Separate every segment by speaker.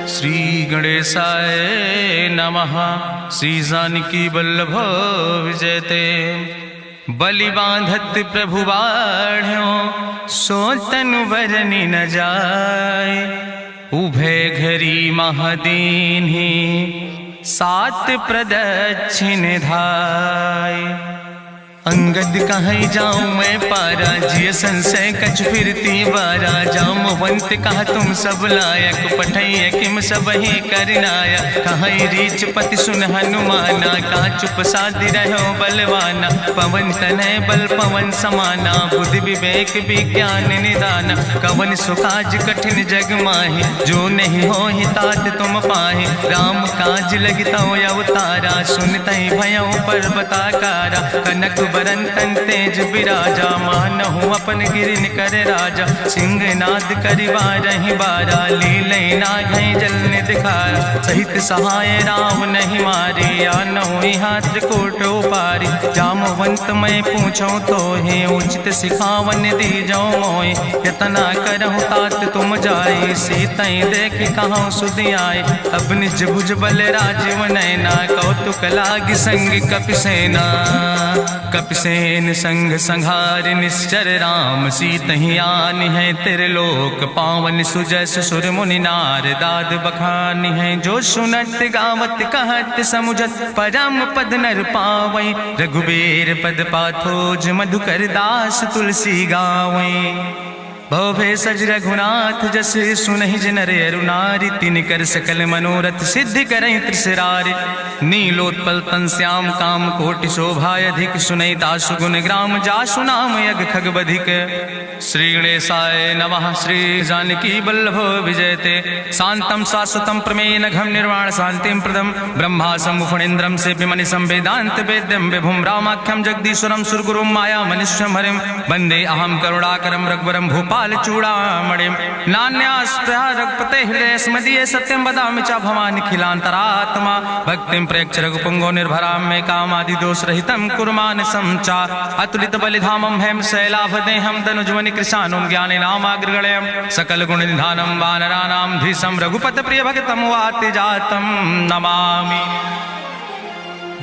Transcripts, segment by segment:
Speaker 1: श्री गणेशाय नमः। श्री जानकी वल्लभ विजयते। बलि बांधत प्रभु बाढ़ो सो तनु बरनि न जाय। उभय घरी महादीन्हि सात प्रदक्षिण धाय। अंगद कहीं जाऊं मैं पारा जिय संशय कछ फिरती बारा। जामवंत कहा तुम सब लायक पठैय किम सब ही करनाया। कहीं रीच पति सुन हनुमाना कहा चुप साधि रहो बलवाना। पवन तनय बल पवन समाना बुद्धि विवेक विज्ञान निदाना। कवन सुकाज कठिन जग माहि जो नहीं हो ही तात तुम पाहि। राम काज लगितो अवतारा सुनतहि भयउ पर्वताकारा। कनक बरन तन तेज बिराजा मानहु अपन गिरिन कर राजा। सिंह नाद करिवारहि बारा लीलै नागहि जल निधिखारा। सहित सहाय राम नहीं मारे आनहु यहाँ त्रिकूट उपारी। जामवंत मैं पूछो तो हे उचित सिखावन दीजो मोय। यतना करहु तात तुम जाए सीतई देख कहूँ सुधि आए। अब निज भुज बल राजीव नैना कौतुक लाग संग कपिसेना। कपिसेन संग संहार निश्चर राम सीतहि आनि है त्रिलोक पावन। सुजस सुर मुनि नार दाद बखानि है। जो सुनत गावत कहत समुझत परम पद नर पावै। रघुबीर पद पाथोज मधुकर दास तुलसी गावै। भवभय सज रघुनाथ जस सुनहि जिनर अरुनारि। तिन कर सकल मनोरथ सिद्धि करहि त्रिसरारि। नीलोत्पल तन श्याम काम कोटि शोभा अधिक। सुनहि दासु गुण ग्राम जासु नाम यज्ञ खग बधिक। श्री गणेशाय नमः। श्री जानकी वल्लभ विजयते। शांतम शाश्वतम प्रमेयन घम निर्वाण शांतिम प्रदम। ब्रह्मा शंभु फणीन्द्रम सेव्यमणि संवेदांत वेद्यम विभुम रामाख्यम जगदीश्वरम सुरगुरुम माया मनुष्यम हरिम। वंदे अहम करुणाकरम रघुवरम भूपाल चूड़ामणिम। नान्यास्पृहा रघुपते हृदय स्मदीय सत्यम वदामि च भवानिखिलांतरात्मा। भक्तिम प्रयच्छ रघुपुंगो निर्भराम मे कामादि दोष रहितम कुर्मान समचा। अतुलित बलिधामम हेम शैलाभदेहम दनुजवनि कृशानुम ज्ञानि नामाग्रगण्यम। सकल गुण निधानम वानराणाम धीसम रघुपत प्रिय भगतम वाति जातम नमामि।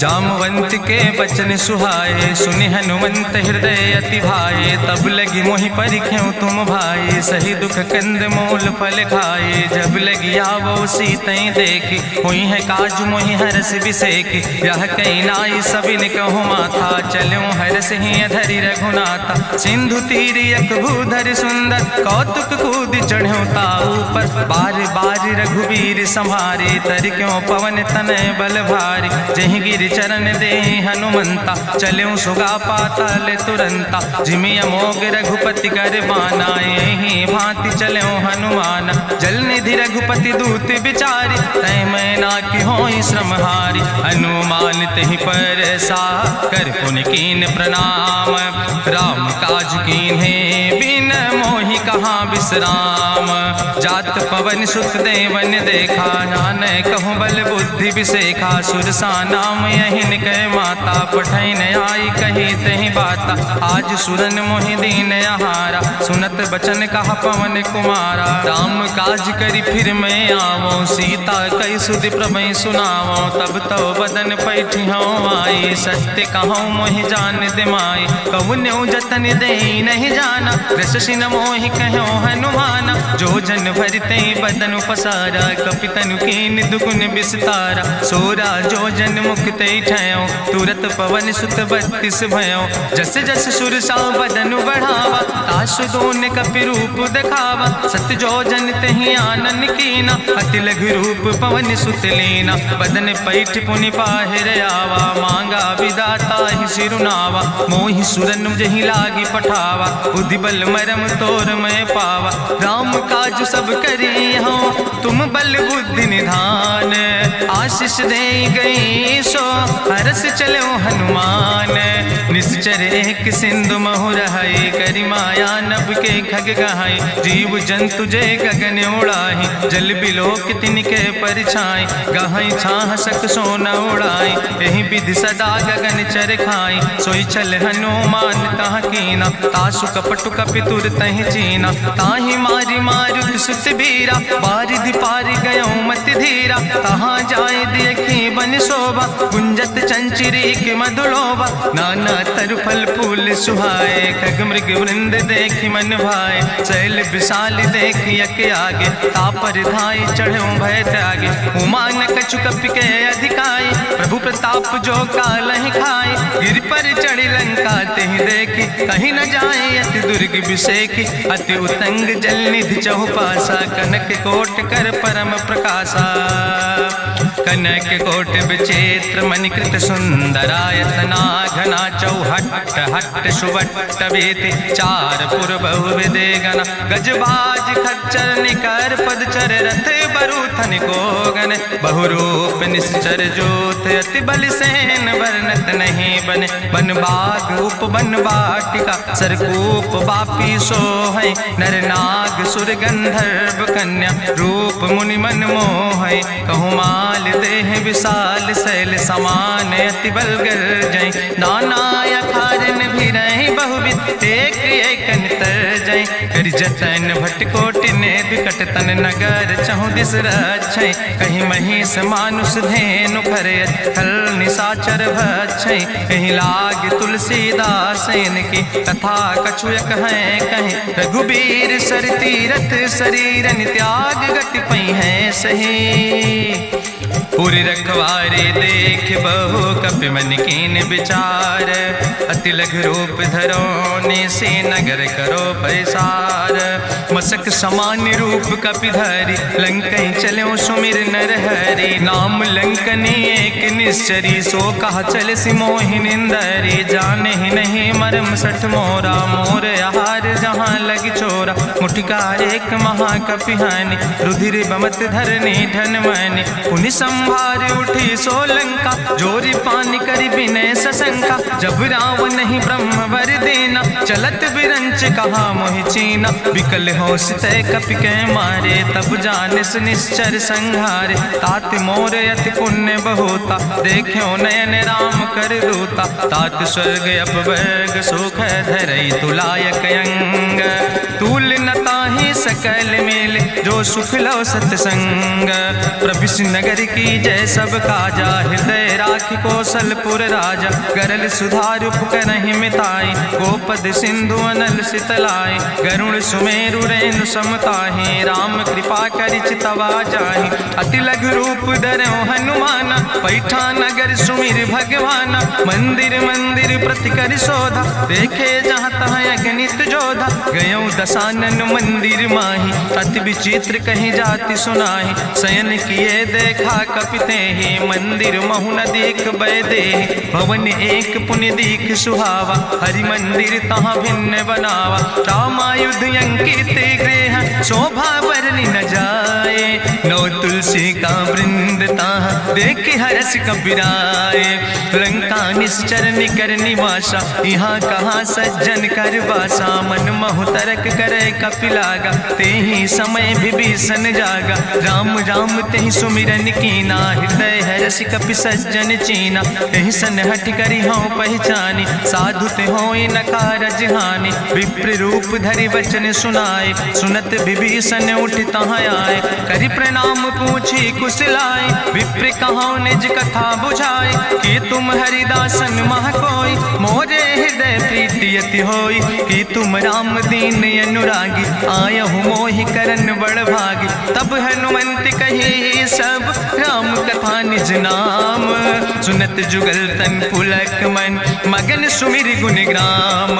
Speaker 1: जामवंत के बचन सुहाए सुनि हनुमंत हृदय अति भाए। तब लगी मोहि परिख्यो तुम भाई सही दुख कंद मूल फल खाए। जब लगी आवो सीतई देखी हुई है काज मोहि हरस बिसेखी। यह कई नाई सबिन कहु माथा चलो हरस ही धरि रघुनाथा। सिंधु तीर यक भूधर सुंदर कौतुक कूद चढ़ो ताऊ पर। बार बार रघुबीर संहारे तर क्यों पवन तनय बल भारी। जहि गिर चरण दे हनुमंता चलो सुगा पाताल तुरंता। जिमि अमोघ रघुपति कर बाना यही भांति चलो हनुमाना। जल निधि रघुपति दूत बिचारी तय मैना की होई श्रमहारी। हनुमान तहि पर सा कर पुनि कीन प्रणाम। राम काज कीन्हे बिन मोहि कहाँ विश्राम। जात पवन सुत देवन देखा नान कहूँ बल बुद्धि विसेखा। सुरसा नाम यहिन कह माता पठैन आई कही तहि बाता। आज सुरन मोहि दीन आहारा सुनत बचन कहा पवन कुमारा। राम काज करी फिर मैं आवो सीता कई सुधि प्रभु सुनावो। तब तो बदन पैठी हूँ आई सत्य कहूँ मोहि जान दिमाई। कहुन्यु जतन दे नहीं जाना रससिन मोहि कहो हनुमाना। जो जन भरते बदन पसारा कपितनु कीन दुगुन विस्तारा। सोरा जो जन मुक्ते ठयो तुरत पवन सुत 32 भयो। जस जस सुरसा बदन बढ़ावा तासु दोन कपि रूप दिखावा। सत्य जो जन तहि आनन कीना अति लघु रूप पवन सुत लीना। बदन पैठ पुनि पाहिर आवा मांगा विदाता ही सिरुनावा। मोहि सुरन जहि लागी पठावा बुद्धि बल मरम तोर मैं पावा। राम काज सब करी हो तुम बल बुद्धि निधान। आशीष दे गई सो हरस चलो हनुमान। निश्चर एक सिंधु महुर हई करी माया नभ के खग गहाई। जीव जंतु जे गगन उड़ाही जल बिलोक तिनके परछाई। गहाई छाह सक सोन उड़ाई यही विधि सदा गगन चर खाई। सोई चल हनुमान तह कीना तासु कपटु कपितुर तहि चीना। ताहि मारी मारुत सुत बीरा बारिधि पारि गयो मत धीरा। तहाँ जाय देखी बन शोभा गुंजत चंचिरीक मधुलोभा। नाना तरु फल फूल सुहाए खग मृग वृंद देखी मन भाए। शैल विशाल देखी यके आगे तापर धाई चढ़ो भय त्यागे। उमान कछु कपि के अधिकाई प्रभु प्रताप जो कालहि खाई। गिर पर चढ़ी लंका तेहि देखी कहीं न जाए अति दुर्ग विषेखी। अति उतंग जल निधि चहुपासा कनक कोट कर परम प्रकाशा। कनक कोट विचित्र मणिकृत सुंदरायतना घना चौहट्ट हट्ट सुवट्ट वेति। चार पुर बहुविधे गना गजबाज खच्चर निकर पदचर रथ बरूथन को गन। बहुरूप निश्चर जोत अति बल सेन वर्णत नहीं बने। बन बाग उप बन बाटिका सरकूप बापी सोहै। नर नाग सुर गंधर्व कन्या रूप मुनि मन मोहै। कहूँ माल देह विशाल शैल समान अति बल गर्जै। नाना अखारन भी रही बहुविध एक एक नितर जै। कर जतन भटकोटि ने विकट तन नगर चहु दिस रक्षै। कहीं महिष मानुष धेनु खरे खल निशाचर भक्षै। कहीं लाग तुलसीदास इनकी कथा कछुयक है कहीं। रघुबीर सर तीरथ शरीरन त्याग गति पई है सही। पूरी रखवारे देख बहु कपि मन कीन विचार। अति लघु रूप धरो ने से नगर करो पैसार। मसक समान रूप कपि धरि लंकई चलो सुमिर नर हरि। नाम लंकनी एक निश्चरी सो कहा चल सि मोहि निंदरी। जाने ही नहीं मरम सठ मोरा मोर आहार जहाँ लग चोरा। मुठिकार एक महाकपि हानि रुधिर बमत धरनी धन मनि। पुनि संभार उठी सोलंका जोरी पानी करी विनय सशंका। जब रावण नहीं ब्रह्म वर देना चलत बिरंच कहा मोहि चीना। विकल होश तय कपि के मारे तब जानिस निश्चर संहारे। तात मोर अति पुण्य बहुता देखो नयन राम कर दूता। तात स्वर्ग अपवर्ग सुख धरई तुलायक अंग। तूल न ताहि सकल मेल जो सुख लो सत्संग। प्रभिस नगर की जय सब काजा हृदय राखि कौशलपुर राजा। गरल सुधारु करहि मिताई गोपद सिंधु अनल सितलाई। गरुण सुमेरु रेणु समताहि राम कृपा करि चितवा जाहि। अति लघु रूप धरो हनुमाना पैठा नगर सुमिर भगवाना। मंदिर मंदिर प्रति कर शोधा देखे जहाँ तहाँ अगणित जोधा। गयो दशानन मंदिर माही अति विचित्र कहीं जाति सुनाही। शयन किए देखा कपिते ही मंदिर महु न देख बैदे। भवन एक पुण्य दीख सुहावा हरि मंदिर तहाँ भिन्न बनावा। रामायुध अंकित गृह शोभा वर्णि न जाए। नौ तुलसी का वृंद तहाँ देख हरस कबीराए। लंका निश्चर निकर निवासा यहाँ कहाँ सज्जन कर वासा। मन महु तरक करे कपिलागा ते ही समय विभीषण जागा। राम राम तेहि सुमिरन कीना हृदय हरस कपि सज्जन चीना। एहि सन हठ करि हूँ पहचानी साधु ते होई न कारज हानि। विप्र रूप धरि वचन सुनाए सुनत विभीषण उठ तहाँ आए। करि प्रणाम पूछी कुशलाए विप्र कहाँ निज कथा बुझाए। कि तुम हरिदासन मह कोई मोरे हृदय प्रीति अति होई। कि तुम राम दीन अनुरागी आयहु मोहि करन बड़ भागी। तब हनुमंत कही सब राम कथा निज नाम। सुनत जुगल तन पुलक मन मगन सुमिर गुण ग्राम।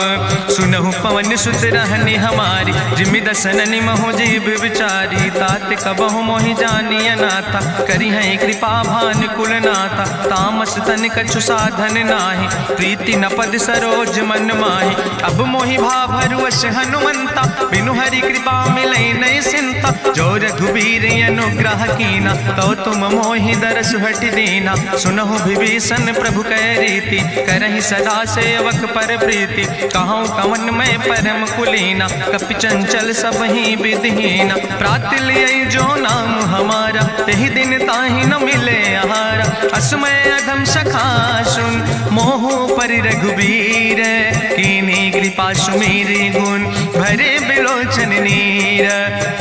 Speaker 1: सुनहु पवन सुत रहनी हमारी जिमि दसननि महो जीव विचारी। तात कबहु मोहि जानी अनाथा करी है कृपा भान कुलनाथा, तामस तन कछु साधन नाही, प्रीति न पद सरोज मन माही। अब मोहि भाभरुअस हनुमंता, बिनु हरि कृपा मिलै नहीं सिंता। जो रघुबीर अनुग्रह कीना, तो तुम मोहि दरस हटि दीना। सुनहु विभीषण प्रभु कै रीति, करहि सदा सेवक पर प्रीति। कहूँ कवन में परम कुलीना, कपि चंचल सब ही विधिहीना। प्रात लियै जो नाम हमारा, यही दिन ताहि न मिले आहारा। असमय अधम सखा सुन, मोह पर रघुबीर। कीन्ही कृपा सुमेरि गुण, भरे बिलोचन नीर।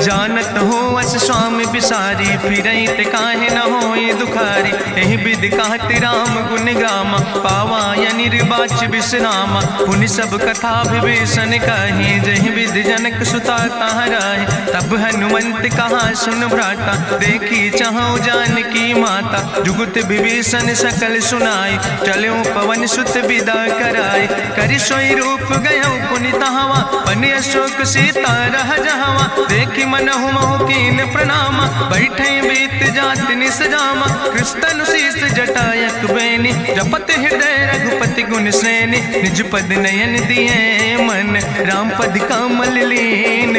Speaker 1: जानत हो अस स्वामी बिसारी, फिरहि ते काहे न होई दुखारी। एहि विधि कहत राम गुण गामा, पावा निर्वाच विश्रामा। पुनि सब कथा विभीषण कही, जहि विधि जनक सुता कहाँ रहे। तब हनुमंत कहा सुन भ्राता, देखी चाहूँ जानकी माता। जुगुत विभीषण सकल सुनाई, चलो पवन सुत विदा कराई। करि सोई रूप गयो पुनि तहवा, बनि अशोक सीता रह जहवा। देखी मनहु मोह कीन प्रणामा, बैठे बीत जात निस जामा। कृष्ण शीस जटायक बेनी, जपत हृदय रघुपति गुण श्रेणी। निज पद नयन दिए मन, राम पद कमल लीन।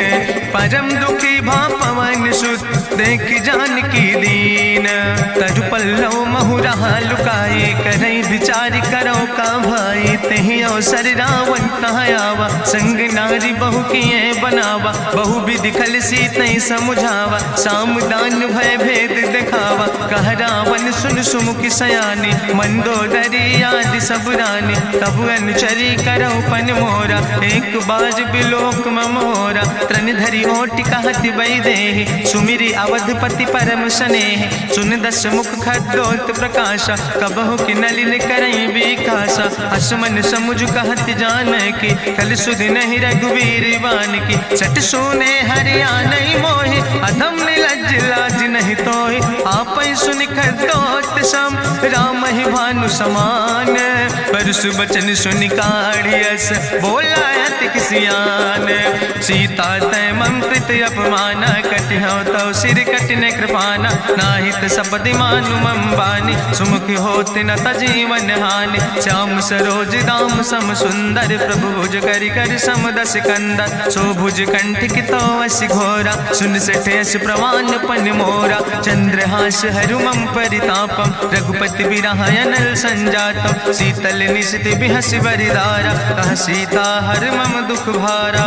Speaker 1: परम दुखी भा पवन सुत, देख जानकी दीन। तरु पल्लव महु रहा लुकाई, करई विचार करो का भाई। तेहि अवसर रावण तहाँ आवा, संग नारी बहु किए बनावा। बहु विधि खल सीतै समुझावा, साम दान भय भेद दिखावा। कह रावण सुन सुमुखी सयानी, मंदोदरी आदि सब रानी। तब अनुचरी करौ पन मोरा, एक बाज बिलोक ममोरा। तृण धरि ओट कहत वैदेही, सुमिरि अवधपति परम स्नेह। सुन दस मुख खद्योत प्रकाशा, कबहु कि नलिन करई विकासा। असमन समुझ कहत जानकी, कल सुध नहीं रघुवीर बान की। सट सुने हरियाणई मोहि, अधम निलज्ज लाज नहीं तोहि। आपै सुनि खद्योत सम, राम ही भानु समान। परसु बचन सुनि काढ़ियस, बोला अति किसियान। सीता तै मम कृत अपमाना, कटिहौ तौ सिर कटिन कृपाना। नाहित सपदि मानु मम बानी, सुमुख होत न तजीवन हानि। श्याम सरोज दाम सम सुंदर, प्रभु भुज करि कर सम दस कंदर। सो भुज कंठ कितो अस घोरा, सुन सठ यस प्रवान पन मोरा। चंद्रहास हरु मम परितापम, रघुपति बिरह अनल संजातम। शीतल निशित बिहसि बरिदारा, कह सीता हर मम दुख भारा।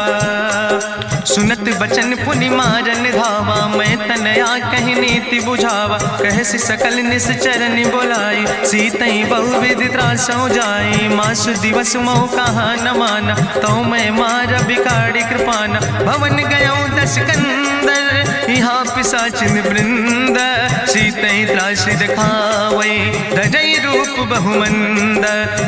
Speaker 1: सुनत बचन पुनि मारन धावा, मैं तनया कहि नीति बुझावा। कहसि सकल निश्चरनि बोलाई, सीतई बहुविधि त्रासौ जाई। मासु दिवस मोह कहा न माना, तो मैं मार बिगाड़ी कृपाना। भवन गयो दस कंदर, यहाँ पिशाचिन वृंद। सीतई त्रास दिखावै, धजई रूप बहुमंद।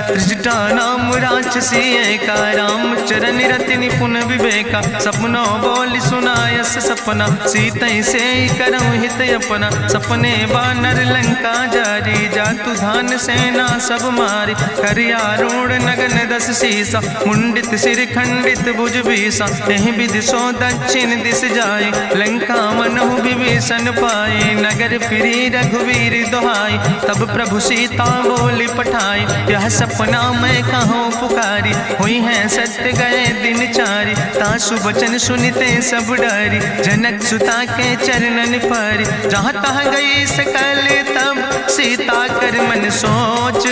Speaker 1: त्रिजटा नाम राक्षसी एका, राम चरण रति निपुण विवेका। सपनो बोल सुनायस सपना, सीतई से करऊँ हित अपना। सपने बानर लंका जारी, जातु धान सेना सब मारी। करियारूढ़ नगन दस सीसा, मुंडित सिर खंडित भुज बीसा। यही विधि सो दक्षिण दिस जाए, लंका मनहु विभीषण पाए। नगर फिरी रघुवीर दुहाई, तब प्रभु सीता बोली पठाई। यह सपना मैं कहूँ पुकारी, हुई है सत्य गए दिन चारी। तासु वचन सुनते सब डरी, जनक सुता के चरणन पर। जहाँ तहाँ गई सकल तब, सीता कर मन सोच।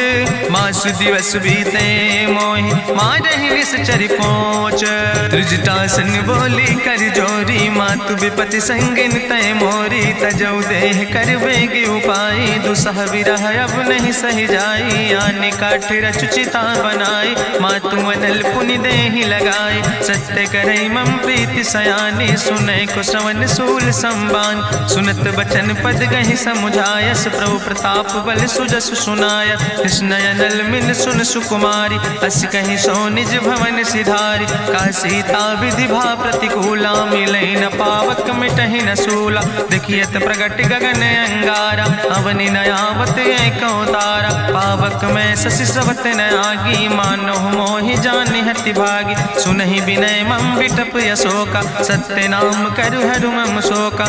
Speaker 1: मासु दिवस बीते मोहि, मारहि निश्चर पहुँच। त्रिजटासन बोली कर जोरी, मातु विपति संगिन तय मोरी। तजौ देह कर बेग उपाय, दुसह विरह अब नहीं सही जाई। आने काठ रचुचिता बनाई, मातु अनल पुनि देहि लगाई। सत्य करई मम प्रीति सयानी, सुनै को श्रवण सूल संबान। सुनत बचन पद गहि समुझायस, प्रभु प्रताप बल सुजस सुनाय। कृष्ण अनल मिल सुन सुकुमारी, अस कहि सो निज भवन सिधारी। का सीता विधि भा प्रतिकूला, मिलै न पावक मिटहि न सूला। देखियत प्रगट गगन अंगारा, अवनि न आवत एक तारा। पावक में शशि स्रवत न आगी, मानो मोहि जानि हति भागी। सुनहि विनय मम विटप यशोका, सत्य नाम करु हरु मम शोका।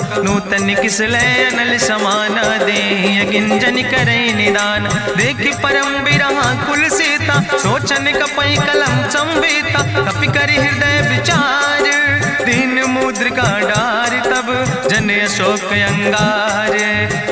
Speaker 1: तन किसलय अनल समाना दे गिंजन करे निदान देखी परम बिरहा कुल सीता सोचन कपई कलम संवेता कपि करि हृदय विचार दीन मुद्रिका डार तब जन अशोक अंगार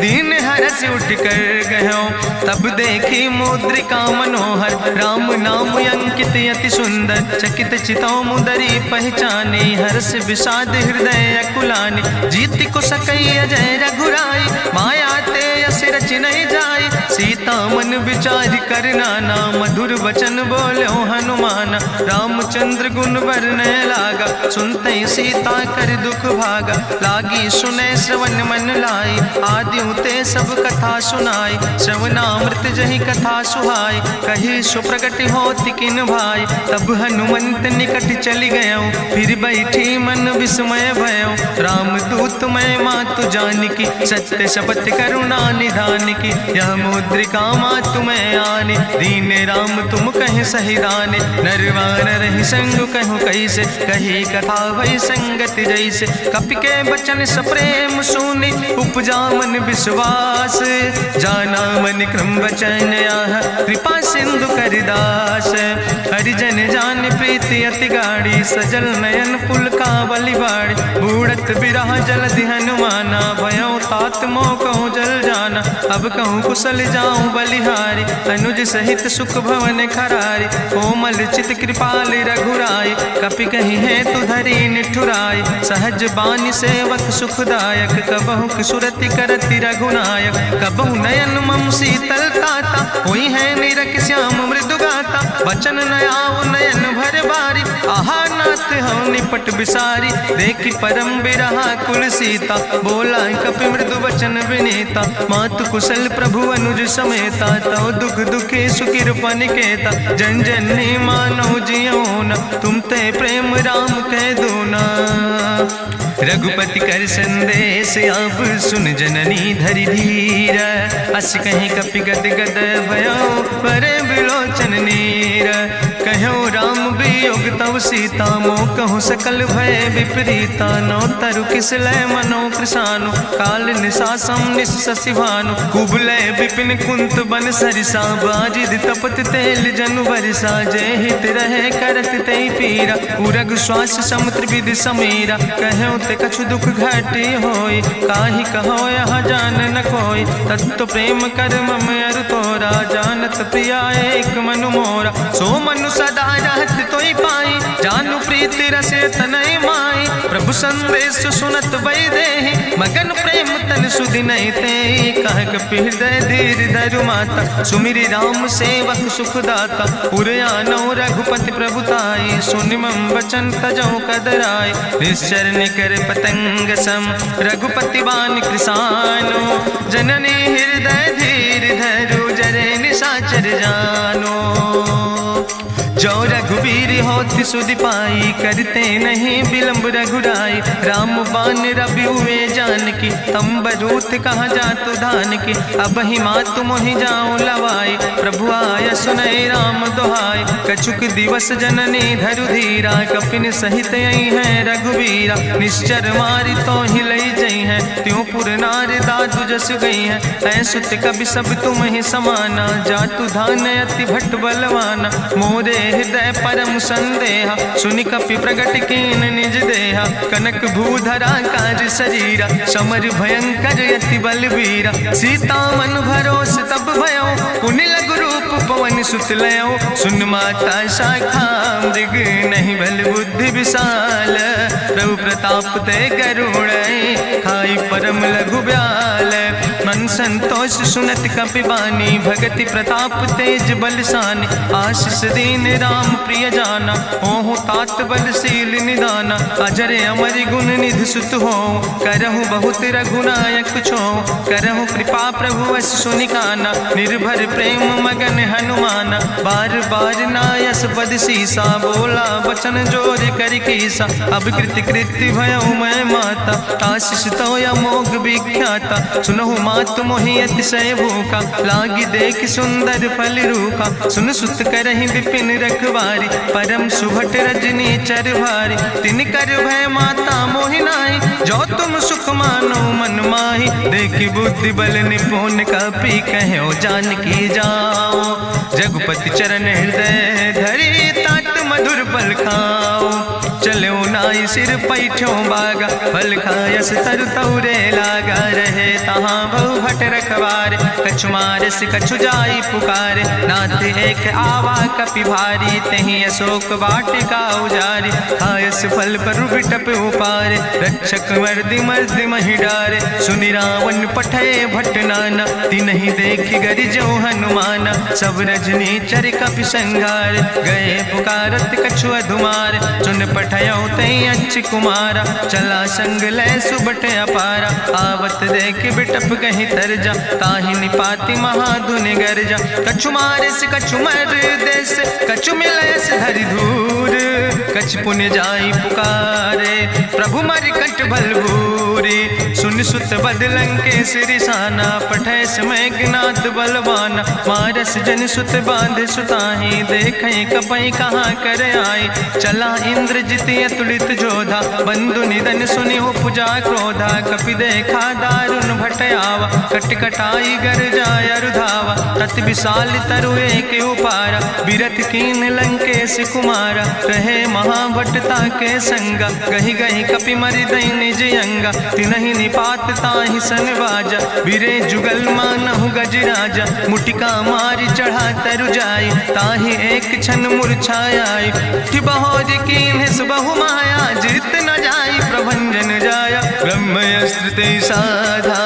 Speaker 1: दीन हरस उठ कर गयो तब देखी मुद्रिका मनोहर राम नाम अंकित अति सुंदर चकित चितौ मुदरी पहचाने हर्ष विषाद हृदय अकुलाने जीत को सकई अजय रघुराई माया ते यस रच नहीं जाई सीता मन विचार कर नाना मधुर वचन बोलो हनुमान रामचंद्र गुण वर्णय लागा सुनते सीता कर दुख भागा लागी सुने श्रवण मन लाई आदि ते सब कथा सुनाई श्रवणामृत जहि कथा सुहाई कही सुप्रगट होति किन भाई तब हनुमंत निकट चली गयो फिर बैठी मन विस्मय भयो राम दूत मैं मातु जानकी सत्य शपथ करुणा निधान की यह मुद्रिका मातु मैं आने दीन राम तुम कहे सही दाने नरवान रही संग कहूँ कैसे कही कथा वही संगत जैसे कपि के बचन सप्रेम सुनी उपजा मन विश्वास जाना मन क्रम वचन आह कृपा सिंधु करिदास हरिजन जान प्रीति अति गाड़ी सजल नयन पुल का बलिबाड़ी बूढ़त बिरह जलधि हनुमाना भयो तात मोह कहूँ जल जाना अब कहूँ कुशल जाऊँ बलिहारी अनुज सहित सुख भवन खरारी कोमल चित कृपाल रघुराई कपि कही है तु धरी निठुराई सहज बानी सेवक सुखदायक कबहु सुरति करति रघुनायक कबहु नयन मम शीतल ताता हुई है निरख श्याम मृदु गाता बचन नयाव नयन भर बारी आहा नाथ हम निपट बिसारी देखी परम बिरहा कुल सीता बोला कपि मृदु वचन विनीता मातु कुशल प्रभु अनुज समेता तव दुख दुखी सुखिर पनिकेता जन जन मानो जियोना तुम ते प्रेम राम कह दूना रघुपति कर संदेश अब सुन जननी धरि धीर अस कहीं कपि गद गद भयो पर बिलोचन नीर कहो राम वियोग तव सीता मोह कहूँ सकल भय विपरीता नो तरु किसलय मनो कृषानु काल निशासम निशसिभानु कुबलय विपिन कुंत बन सरिसा बाजिद तपत तेल जनु बरिसा जय हित रहे करत ते पीरा उरग श्वास समुद्र विधि समीरा कहो ते कछु दुख घाटी होई काहि कहो यह जान न कोई तत्व प्रेम कर मम अरु तोरा जानत प्रिया एक मनु मोरा सो मनु सदा रहत तोई पाई जानु प्रीति रसे तनय माई प्रभु संदेश सुनत वै देहि मगन प्रेम तन सुधि नहीं ते कह कपि हृदय धीर धरु माता सुमिरि राम सेवक सुखदाता पुरयानो रघुपति प्रभुताई सुनि मम वचन तजौ कदराय निश्चर निकर पतंग सम रघुपति बान कृसानो जननी हृदय धीर धरु जरे निशाचर जानो जो रघुवीर होति सुधि पाई करते नहीं विलंब रघुराई राम बान रवि हुए जानकी तंबरूत कहाँ जातु धान की अब ही मातु मोहि जाऊं लवाई प्रभु आय सुनय राम दुहाई कछुक दिवस जननी धरु धीरा कपिन सहित यही है रघुवीरा निश्चर मारी तो ही लई जई है त्यों पुर नार दादु जस गई है ऐसुत कभी सब तुम ही समाना जातु धान अति भट बलवाना मोरे हृदय परम संदेहा सुनि कपि प्रगट कीन निज देहा कनक भूधरा काज शरीरा समर भयंकर यति बलवीरा सीता मन भरोस तब भयो पुनि लघु रूप पवन सुत लयो सुन माता शाखा मृग नहीं बल बुद्धि विशाल प्रभु प्रताप ते करुण खाई परम लघु ब्याल मन संतोष सुनत कपि बानी भगति प्रताप तेज बलसानी आशीष दीन राम प्रिय जाना ओहु तात बलशील निदाना अजर अमर गुण निधि सुत हो करहु बहुत रघुनायक छो करहु कृपा प्रभु अस सुनिकाना निर्भर प्रेम मगन हनुमाना बार बार नायस पद सीसा बोला वचन जोर कर कीसा अब कृति कृति भयो मैं माता आशीष तो अमोघ विख्याता सुनहु मात मोहि अतिशय भूखा, लागी देख सुंदर फल रूखा। सुन सुत करहि विपिन रखवारी, परम सुभट रजनी चर भारी। तिन कर भय माता मोहि नाहि, जो तुम सुख मानो मन माहि। देखि बुद्धि बल निपुण कपि, कहो जानकी जाओ। जगुपति चरण हृदय धरि, तात मधुर फल खाओ। चलो नाई सिर पैठो बागा, फल खायस तरु तौरे लागा। रहे तहाँ बहु भट रखवारे, कछु मारस कछु जाई पुकारे। नाथ एक आवा कपि भारी, तहीं अशोक वाटिका उजारी। खायस फल पर बिटप उपारे, रक्षक मर्दि मर्दि महि डारे। सुनि रावण पठय भट नाना, तिन्हि देखि गरिजो हनुमाना। सब रजनी चर कपि संघार, गए पुकारत कछु अधुमार। सुन पठयो तई अच्छ कुमारा, चला संग लय सुबट अपारा। आवत देख बिटप कहीं तरजा, ताहि निपाति महाधुनि गर्जा। कछु मारिस कछु मर देस, कछु मिलयस धरि धूर। कछ पुण्य जाई पुकारे, प्रभु मरि कंठ बलभूरी। सुन सुत बदलं के सिरिसाना, पठय समय ज्ञात बलवाना। मारस जन सुत बांध सुताही, देखें कपई कहाँ कर आई। चला इंद्रजित अतुलित जोधा, बंधु निधन सुनि उपजा क्रोधा। कपि देखा दारुण भटयावा, कट कटाई गर जाय रुधावा। तत विशाल तरु एक उपारा, बिरथ कीन लंकेश कुमारा। रहे महाभटता के संगा, गहि गहि कपि मरि दई निज अंगा। तिनहि निपात ताहि सन बाजा, बिरे जुगल मानहु गजराजा। मुटिका मारि चढ़ा तरु जाई, ताहि एक क्षण मूर्छाई। बहोज कीन्हिस बहु माया, जीत न जाई प्रभंजन जाया। ब्रह्मयस्त्र ते साधा,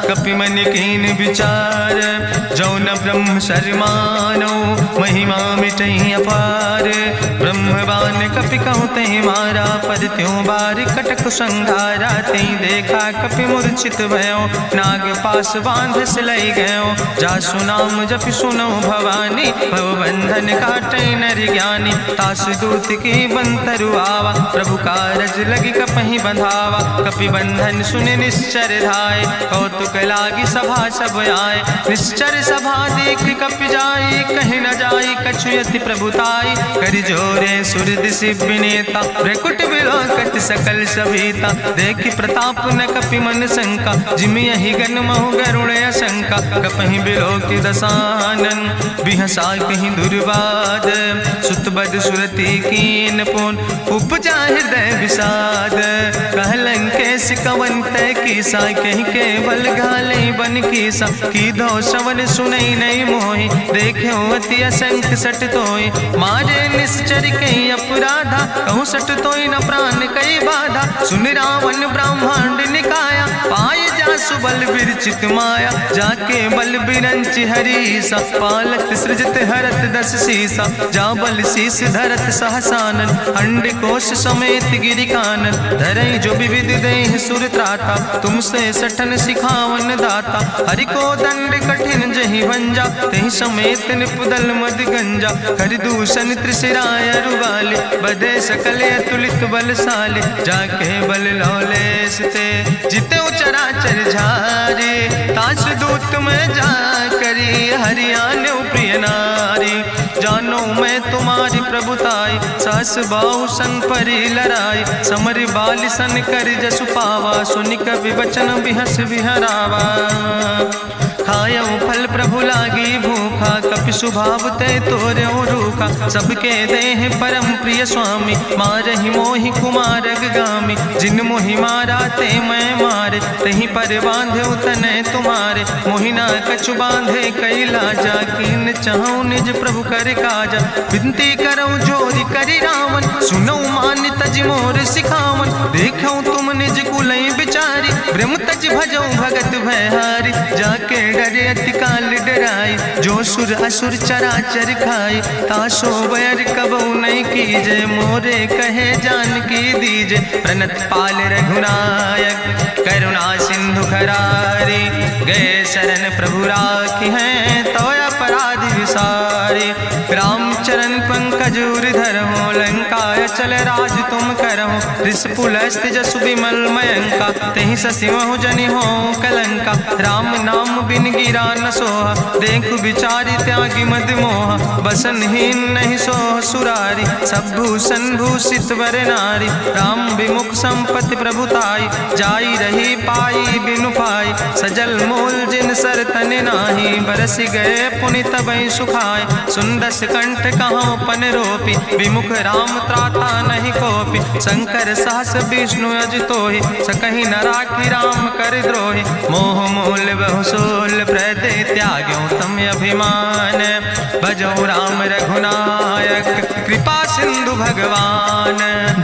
Speaker 1: कपि मन कीन विचार। जौन ब्रह्म शर्मानो, महिमा मिटई अपार। ब्रह्मवान कपि कहु तहि मारा, पर त्यों बार कटक संघारा। तई देखा कपि मूर्छित भयो, नाग पास बांध सिलई गयो। जासु नाम जपि सुनो भवानी, भव बंधन काटई नर ज्ञानी। तासु दूत की बंतरु आवा, प्रभु कारज लगी कपहि बंधावा। कपि बंधन सुनि निश्चर धाय, कौतुक लागी सभा सब आए। निश्चर सभा देख कपि जाई, कहीं न जाई कछु यति प्रभुताई। करि जोरे सुर दिसि विनेता, भ्रकुट विलोकत सकल सभीता। देखि प्रताप न कपि मन शंका, जिमि यहि गन महु गरुण असंका। कपहि बिलोकि दसानन, बिहसा कहीं दुर्वाद। सुत बद सुरति कीन पुन, उपजा हृदय विषाद। कहलन केस कवन तय कीसा, कहीं केवल घाले बन कीसा। कीधो श्रवण सुनई नहीं मोहि, देख्यो अति असंख्य सट तोय। मारे निश्चर कई अपराधा, कहूँ सट तोय न प्राण कई बाधा। सुन रावण ब्रह्मांड निकाया, पाय जासु बल विरचित माया। जाके बल बिरंच हरीसा, पालत सृजत हरत दस सीसा। जा बल शीस धरत सहसानन, अंड कोश समेत गिरि कानन। धरई जो विविध देह सुर त्राता, तुमसे सठन सिखावन दाता। हरि को दंड कठिन जहि भंजा, तहि समेत निपुदल मद गंजा। कर दूषण त्रिशिराय रुवाले, बधे सकल अतुलित बलशाले। जाके बल लौलेस ते, जिते चराचर झारे। तास दूत में जा करी, हरियाण प्रिय नारी। जानो मैं तुम्हारी प्रभुताई, सास बाहु सन परी लड़ाई। समर बाल सन कर जसु पावा, सुनि कवि वचन बिहस बिहरावा। खायो फल प्रभु लागी भूखा, कपि सुभाव ते तोर्यो रूखा। सबके देह परम प्रिय स्वामी, मारहि मोहि कुमारग गामी। जिन मोहि मारा ते मैं मारे, तहीं पर बांधे तने तुम्हारे। मोहिना कछु बांधे कैला, जाकीन चाहूं निज प्रभु कर काजा। विनती करऊं जोरि करि रावण, सुनऊ मान तज मोर सिखावन। देखऊं तुम निज कुलई बिचारी, ब्रह्म तज भजऊं भगत भयहारी। जाके डरे अति काल डराई, जो सुर असुर चराचर खाई। तासो बैर कबऊ नहीं कीजे, मोरे कहे जानकी दीजे। प्रणत पाल रघुनायक, करुणा सिंधु खरारी। गए शरण प्रभु राखी हैं, तो अपराध विसारी। रामचरण पंकज धर हो, लंका काय चल राज तुम करहु, ऋष पुलस्त जसु विमल मयंका, तेहि ससिमहु जनि हो कलंका। राम नाम बिन गिरा न सोहा, देखु विचारि त्यागी मद मोहा। बसनहीन नहीं सोह सुरारी, सब भूषण भूषित वर नारी। राम विमुख संपत्ति प्रभुताई, जाई रही पाई बिनु पाई। सजल मूल जिन सर तन नाही, बरस गए पुनि तबहि सुखाय। सुंदस कंठ कहाँ पन रोपी, विमुख राम त्राता नहीं कोपी। शंकर सहस विष्णु अजितोहि, सकहि न राखी राम कर द्रोहि। मोह मूल बहु सोल प्रदे, त्याग्यों तम अभिमान। भजो राम रघुनायक, कृपा सिंधु भगवान।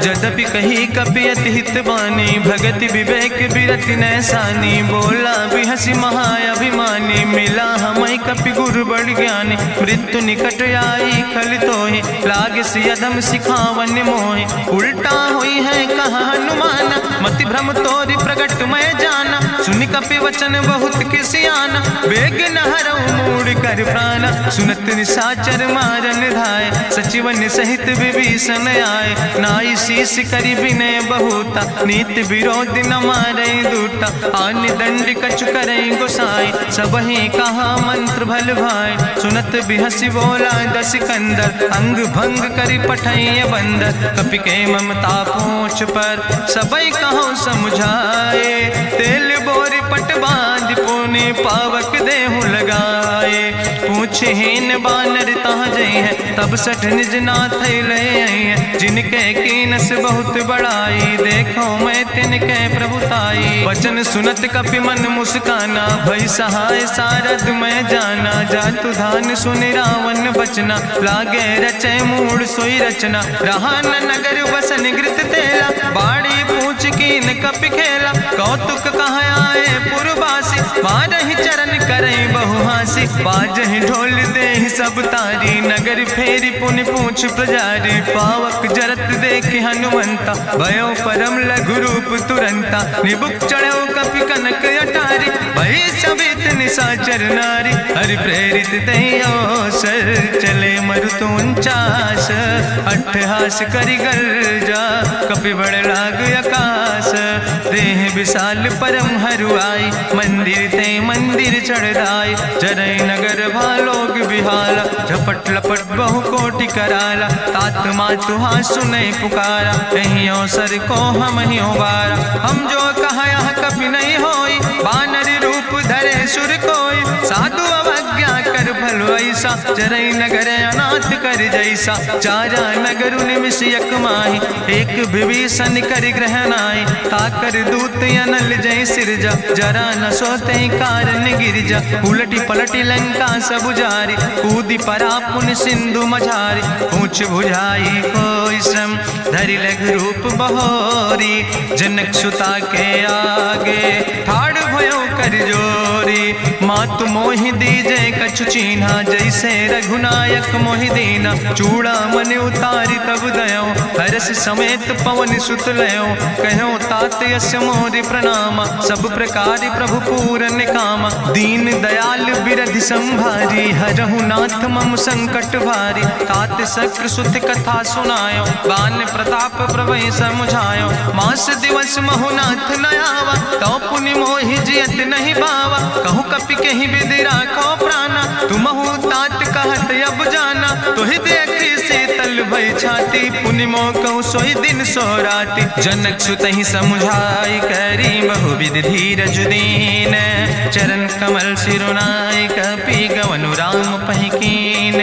Speaker 1: जदपि कही कपि अति हित बानी, भगति विवेक बिरति नैसानी। बोला बिहसि महाअभिमानी, मिला हमय कपि गुरु बड़ ज्ञानी। मृत्यु निकट आई खल तोहि, लागे सियधम सिखावन मोहि। उल्टा हुई है कहा हनुमान, मति भ्रम तोरि प्रगट मैं जाना। सुनि कपि वचन बहुत किसियाना, बेग न हरऊ मूढ़ कर प्राण। सुनत निशाचर मारन धाय, सचिवन सहित विभीषण आए। नाई शीस करि विनय बहुता, नीति विरोध न मारै दूता। आन दंड कछु करै गोसाई, सबहि कहा मंत्र भल भाई। सुनत बिहसि बोला दस कंदर, अंग भंग करि पठैय बंदर। कपि के ममता पूछ पर, सबई कहो समुझाए। तेल बोरी पट बांध पुनि, पावक देहु लगाए। पूछहीन बानर तहाँ जई है, तब सठ निज नाथ ले आई है। जिनके कीनस बहुत बड़ाई, देखो मैं तिनके प्रभुताई। वचन सुनत कपि मन मुस्काना, भई सहाय सारद मैं जाना। जातु धान सुनि रावण बचना, लागे रचै मूढ़ सोई रचना। रहा न नगर बसन घृत तेला, बाड़ी पूछ कीन कपि खेला। कौतुक कहाँ आए पुरवासी, मारहि चरण करई बहुहासी। बाजहि ढोल देहि सब तारी, नगर फेरी पुनि पूछ पुजारी। पावक जरत देखि हनुमंता, भयो परम लघु रूप तुरंता। निबुक चढ़ो कपि कनक अटारी, भई सबित निशाचर नारी। हरि प्रेरित तहि अवसर, चले मरुत 49। अट्ठहास करि गर्जा, कपि बड़ लाग आकाश। देह विशाल परम हरुआई, मंदिर ते मंदिर चढ़ाई। जरै नगर भालोग बिहाला, झपट लपट बहु कोटि कराला। तात मातु हाँ सुनै पुकारा, एहि अवसर को हम ही बारा। हम जो कहा यहाँ कपि नहीं होई, बानर रूप धरे सुर कोई। साधु अवज्ञा कर फल ऐसा, जरै नगर अनाथ कर जैसा। चारा नगर निमिष यक माही, एक विभीषण कर ग्रह नाई। ताकर दूत अनल जय सिरजा, जरा न सोते कारण गिरजा। उलटी पलटी लंका सब जारी, कूदी परा पुन सिंधु मझारी। पूछ बुझाई कोई श्रम, धरि लघु रूप बहोरी। जनक सुता के आगे, ठाड़ भयो कर जोरी। मातु मोहि दीजे कछु चीन्हा, जैसे रघुनायक मोहि दीना। चूड़ा मन उतारी तब दयो, हरस समेत पवन सुत लयो। कहो तात यस मोरि प्रणामा, सब प्रकार प्रभु पूरन कामा। दीन दयाल बिरधि संभारी, हरहु नाथ मम संकट भारी। तात शक्र सुत कथा सुनायो, बान प्रताप प्रभय समुझायो। मास दिवस महु नाथ न आवा, तो पुनि मोहि जियत नहीं बावा। कहु कपि कहि विधि राखो प्राणा, तुमहु तात कहत अब जाना। तोहि देखी शीतल भई छाती, पुनि मोह कहु सोई दिन सो राति। जनक सुतहि समुझाई, करी बहु विधि धीरज दीन। चरण कमल सिरुनाई, कपि गवनु राम पहि कीन।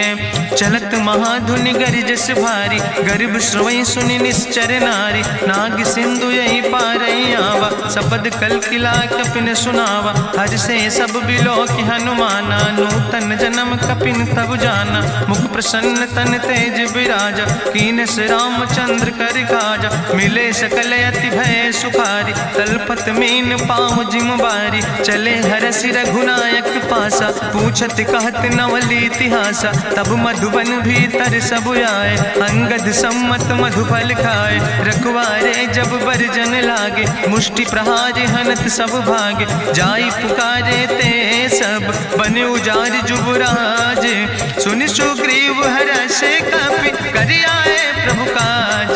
Speaker 1: चलत महाधुनि गरिजस भारी, गर्भ श्रवै सुनि निश्चर नारी। नाग सिंधु यही पारई आवा, सबद कल किला कपिन सुनावा। हर से सब बिलोक हनुमाना, नूतन जन्म कपिन तब जाना। मुख प्रसन्न तन तेज विराजा, कीनस रामचंद्र कर काजा। मिले सकल अति भय सुखारी, तलपत मीन पाँव जिम बारी। चले हरस रघुनायक पासा, पूछत कहत नवल इतिहासा। तब मधुबन भीतर सब आए, अंगद सम्मत मधुफल खाए। रखवारे जब बरजन लागे, मुष्टि प्रहार हनत सब भागे। जाई पुकारे ते सब, बने उजार जुबराज। सुनि सुग्रीव हरषे कपि, करि आए प्रभु काज।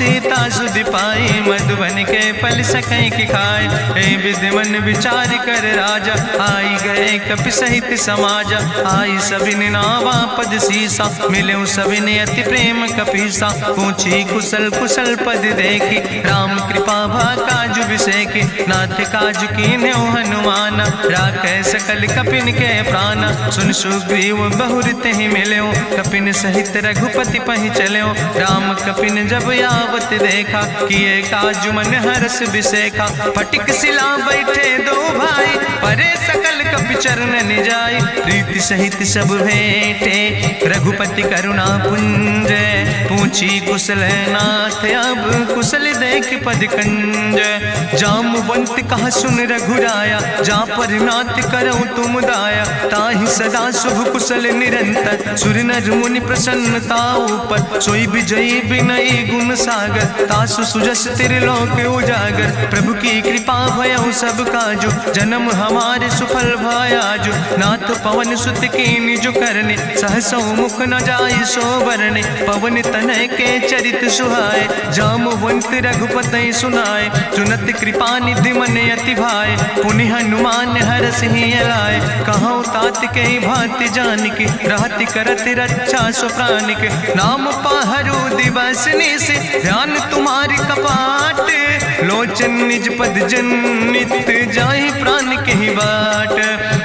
Speaker 1: सीता सुधि पाई, मधुबन के फल सकै की खाए। हे विधि मन विचार कर राजा, आई गए कपि सहित समाजा। आई सबिन नावा पद सीसा, मिले सबिन अति प्रेम कपीसा। पूछी कुशल कुशल पद देखी, राम कृपा भा काजु बिसेकी। नाथ काजु कीन्हे हनुमाना, राखे सकल कपिन के प्राणा। सुन सुग्रीव बहुर तेहि मिल्यो, कपिन सहित रघुपति पहि चल्यो। राम कपिन जब यावत देखा, किए काजु मन हरस बिसेखा। फटिक सिला बैठे दो भाई, परे सकल कपि चरण निजाई। प्रीति सहित सब भेंटे, रघुपति करुणा पुंज। पूछी कुशल नाथ, अब कुशल देख पद कंज। जामवंत कहा सुन रघुराया, जा पर नाथ करो तुम दाया। ताहि सदा शुभ कुशल निरंतर, सुर नर मुनि प्रसन्नता ऊपर। सोई विजयी विनयी गुण सागर, तासु सुजस त्रिलोक उजागर। प्रभु की कृपा भयउ सब काजु, जन्म हमारे सुफल भयाजु। नाथ पवन सुत की निज करने, सहसो मुख न जाय सो बरने। पवन तनय के चरित सुहाए, जामवंत रघुपति सुनाए। चुनत कृपा निधि मन अति भाए, पुनि हनुमान हरस ही लाए। कहूँ तात के भांति जानकी, रहति करत रक्षा सो प्राणिक। नाम पाहरु दिवस निस, ध्यान तुम्हारी कपाट। लोचन निज पद जनित, जाहि प्राण के ही बाट।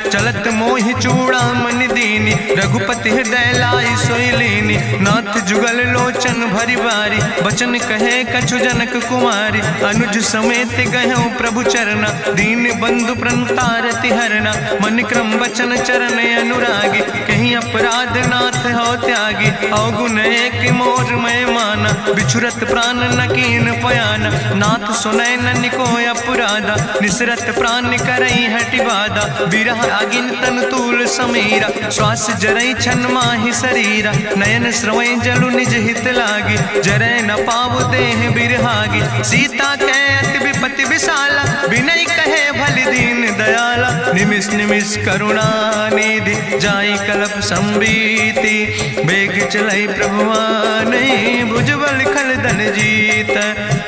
Speaker 1: चलत मोहि चूड़ामणि दीनी, रघुपति हृदय लाई सोई लीनी। नाथ जुगल लोचन भरि बारी, बचन कहे कछु जनक कुमारी। अनुज समेत गयो प्रभु चरना, दीन बंधु प्रणतारति हरना। मन क्रम बचन चरण अनुरागी, कहीं अपराध नाथ हो त्यागी। अवगुण एक मोर मैं माना, बिछुरत प्राण न कीन पयाना। नाथ सुनय ननि को अपराधा, निसरत प्राण करई हटि बाधा। बिरह अगिन तन तूल समीरा, श्वास जरई छन माहि शरीरा। नयन श्रवै जलु निज हित लागी, जरै न पाव देह बिरहागी। सीता के अति विपति विशाला, विनय कहे भलि दीन दयाला। निमिष निमिष करुणा निधि, जाई कलप संबीति। बेग चलै प्रभुआनै, भुजबल खल धन जीत।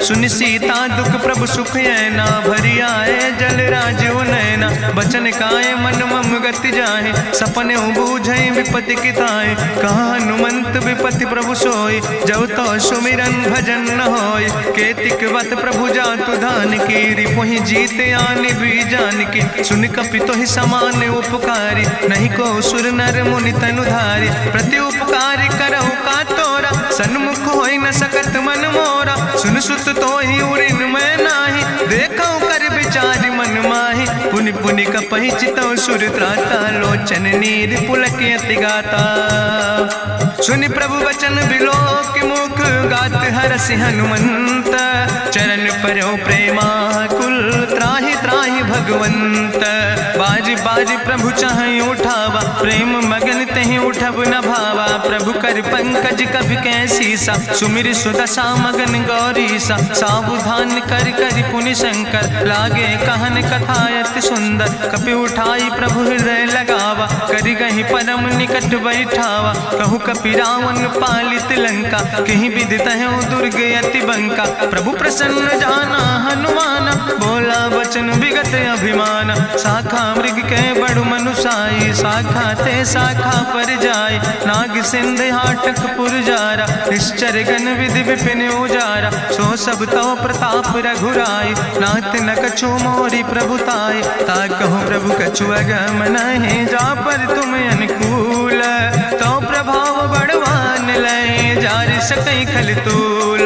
Speaker 1: सुनि सीता दुख प्रभु सुख ऐना, भरि आए जल राजु नैना। बचन काए मन मम गति जाहे, सपने बूझै विपति किताए। कहा हनुमंत विपति प्रभु सोई, जब तो सुमिरन भजन न होय। केतिक वत प्रभु जातु धान की, रिपुहि जीत आनि भी जान की। सुन कपि तोहि समान उपकारी, नहीं को सुर नर मुनि तनुधारी। प्रति उपकार करहु का तोरा, सन्मुख होई न सकत मन मोरा। सुन सुत तोहि उरिन मैं नाही, देखौ कर विचारि मन माहि। पुनि पुनि कपहि चितौ सुर त्राता, लोचन नीर पुलक अति गाता। सुनि प्रभु वचन बिलोक मुख, गात हरसि हनुमंत। चरण पर्यो प्रेमाकुल, त्राहि त्राहि भगवंत। बाज बाज प्रभु चाहि उठावा, प्रेम मगन तेहि उठब न भावा। प्रभु कर पंकज कभि कैसीसा, सुमिर सुदशा मगन गौरीसा। सावधान कर कर पुनि शंकर, लागे कहन कथा अति सुंदर। कपि उठाई प्रभु हृदय लगावा, करि गहि परम निकट बैठावा। कहु कपि रावण पालित लंका, कहीं विधि तहु दुर्ग अति बंका। प्रभु प्रसन्न जाना हनुमाना, बोला वचन विगत अभिमान। शाखा मृग के बड़ु मनुसाई, शाखा ते शाखा पर जाय। नाग सिंध हाटक पुरजारा, निश्चर गण विधि विपिन उजारा। सो सब तो प्रताप रघुराई, नाथ न कछु मोरी प्रभुताई। ता कहूँ प्रभु कछु अगम नहीं, जा पर तुम अनुकूल। तो प्रभाव बड़वान लय, जार सकई खल तूल।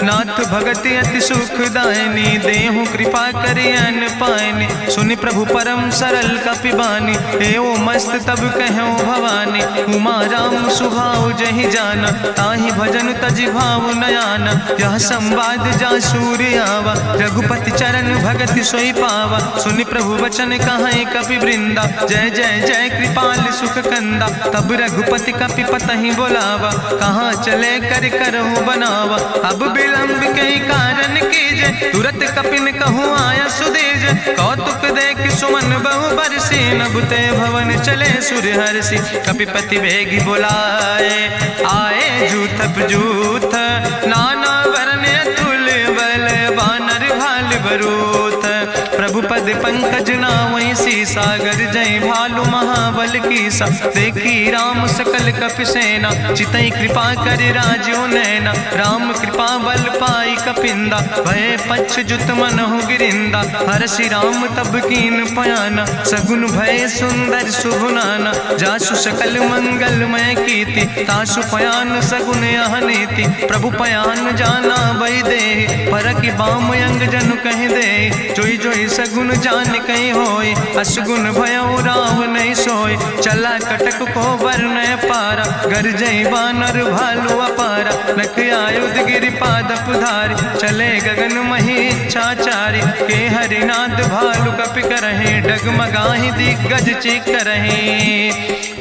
Speaker 1: नाथ भगति अति सुखदायनी, देहु कृपा करि अन पायनी। सुनि प्रभु परम सरल कपिबानी, एओ मस्त तब कहूँ भवानी। उमा राम सुभाव जहि जाना, ताहि भजन तजि भाव नयाना। यह संवाद जा सूर्य आवा, रघुपति चरण भगति सोई पावा। सुनि प्रभु वचन कहाई कपि वृंदा, जय जय जय कृपाल सुख कंदा। तब रघुपति कपि पतहि बोलावा, कहाँ चले कर करहु बनावा। अब विलंब कई कारण कीजे, तुरत कपिन कहूँ आया सुदेज। कौतुक देख सुमन बहु बरसी, नभुते भवन चले सुर हरसी। कपिपति वेगी बुलाए, आए जूथप जूथ, नाना वरन पद पंकज नावै सीसा, गर्जय भालु महाबल कीसा। देखी राम सकल कपि सेना, चितई कृपा कर राजो नैना। राम कृपा बल पाई कपिंदा, भय पक्ष जुत मनहु गिरिंदा। हरषि राम तब कीन पयाना, सगुन भय सुंदर शुभ नाना। जासु सकल मंगलमय कीर्ति, तासु पयान सगुन अहनीति। प्रभु पयान जाना बई दे, परकि बाम अंग जनु कहि दे। जोई जोई सगुन जान कहीं होय, असगुन भयो राव नहीं सोय। चला कटक को वर्णय पारा, गर्जय बानर भालु अपारा। लख आयुध गिरि पादप धारि, चले गगन मही इच्छाचारि। के हरिनाद भालु कपि करहि, डगमगाहि दिग्गज चिकरहि।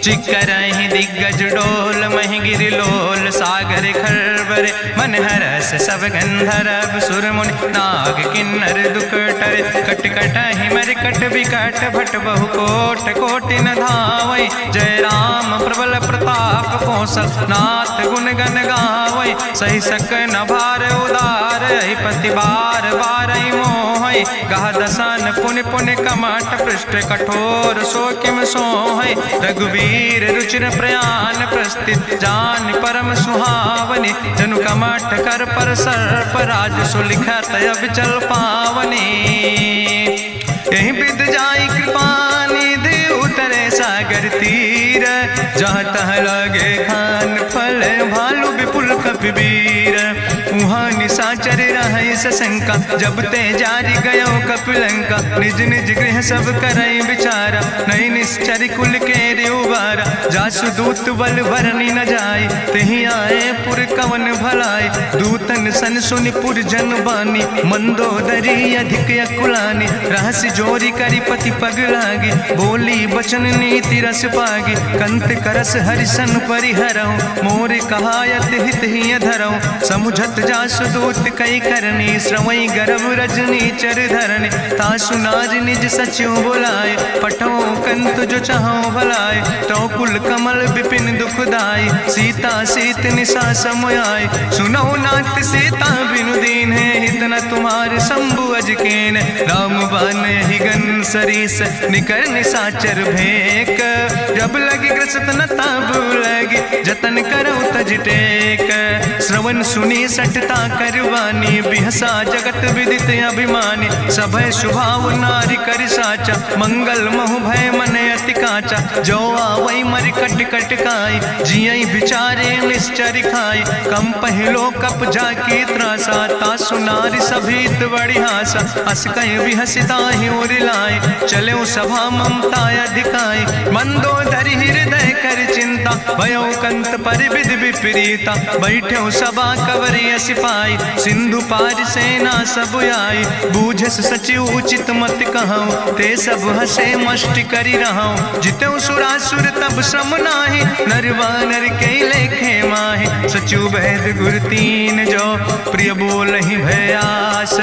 Speaker 1: चिकरहि दिग्गज डोल, महि गिरि लोल। सागर खरबर मन हरस, सब गंधर्व सुर मुनि। नाग किन्नर दुख टरे, कट कटहि मरकट विकट। भट बहु कोट कोटि न धावै, जय राम प्रबल प्रताप कौशल। नाथ गुण गण गावै, सही सक न भार उदार। पति बार बार मोहै, गह दसन पुनि पुनि कमठ। पृष्ठ कठोर सो किम सोहै, रघुवीर रुचिर प्रयाण। प्रस्थित जान परम सुहावनी, जनु कमठ कर पर सर्प। राज सुलिखत अविचल पावनी, यही विद जाई कृपा निधि। उतरे सागर तीर, जहाँ तह लगे खान फल। भालु विपुल कपिवीर, उहाँ निशाचर रहै सशंका। जब ते जारी गयो कपिलंका, निज निज गृह सब करई विचारा। नहीं निश्चर कुल के रेउबारा, जासु दूत बल भरनी न जाय। तेहि आए पुर कवन भलाई, दूतन सन सुनि पुर जन बानी। मंदोदरी अधिक अकुलानी, रहस्य जोरी करी पति पग लागी। बोली बचन नीति रस पागी, कंत करस हरिसन परिहरहु। मोर कहायत हित ही धरहु, समुझत जासु दूत कई करनी। श्रवई गर्भ रजनी चर धरनी, तासु नाज निज सचिव बुलाए। पठो कंत जो चाहो भलाए, तो कुल कमल विपिन दुखदाई। सीता सीत निशा समयाय, सुनो नाथ सीता बिनु दीन है। हित न तुम्हारे शंभु अजकेन, राम बान ही गन सरीस। निकर निशाचर भेक, जब लगी ग्रसत न ताब लगी। जतन करो तज टेक, श्रवण सुनी सटता करवानी। बिहसा जगत विदित अभिमानी, सभय स्वभाव नारी कर साचा। मंगल महु भय मन अति काचा, जो आवै मर कट कट खाई। जियई विचारे निश्चर खाई, कम पहलो कप जाकी त्रासा। तासु नारी सभीत बड़ी हासा, अस कहीं विहसिता ही उर लाए। चले सभा ममता अधिकाई, मंदोदरी हृदय कर चिंता। भयो कंत पर विध विपरीता, बैठे सभा कवरिय सिपाही। सिंधु पार सेना सब आई, बूझस सचिव उचित मत कहूँ। ते सब हसे मष्ट करी रहूँ, जितेऊ सुरासुर तब श्रम नाही। नरवानर के लेखे माहि, सचिव भेद गुर तीन जो। प्रिय बोल ही भयास,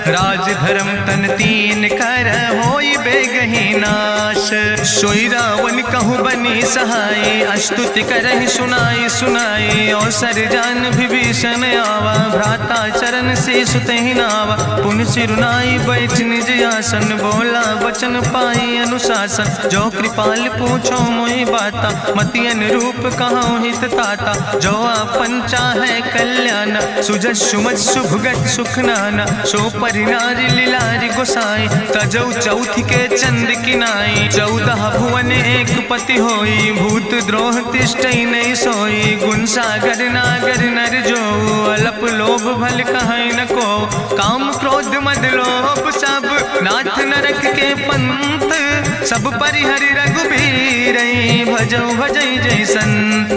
Speaker 1: राज धर्म तन तीन कर। होई बेगही नाश, सोई रावण कहूँ बनी सहाय। अस्तुति करहि सुनाई सुनाई, अवसर जान विभीषण आवा। भ्राता चरण से सुतहि नावा, पुन सिरुनाई बैठ निज आसन। बोला वचन पाई अनुशासन, जो कृपाल पूछो मोहि बाता। मति अनुरूप कहूँ हित ताता, जो आपन चाहे कल्याण। सुजस सुमत सुभगत सुख नाना, सो परिनारी लीलारी गोसाई। तजौ चौथ के चंद किनाई, 14 भुवन एक पति होई। भूत द्रोह तिष्ठई नहीं सोई, गुण सागर नागर नर जो। अलप लोभ भल कहीं न को, काम क्रोध मद लोभ सब। नाथ नरक के पंथ, सब परिहरि रघुबीर। भजौ भजई जय संत,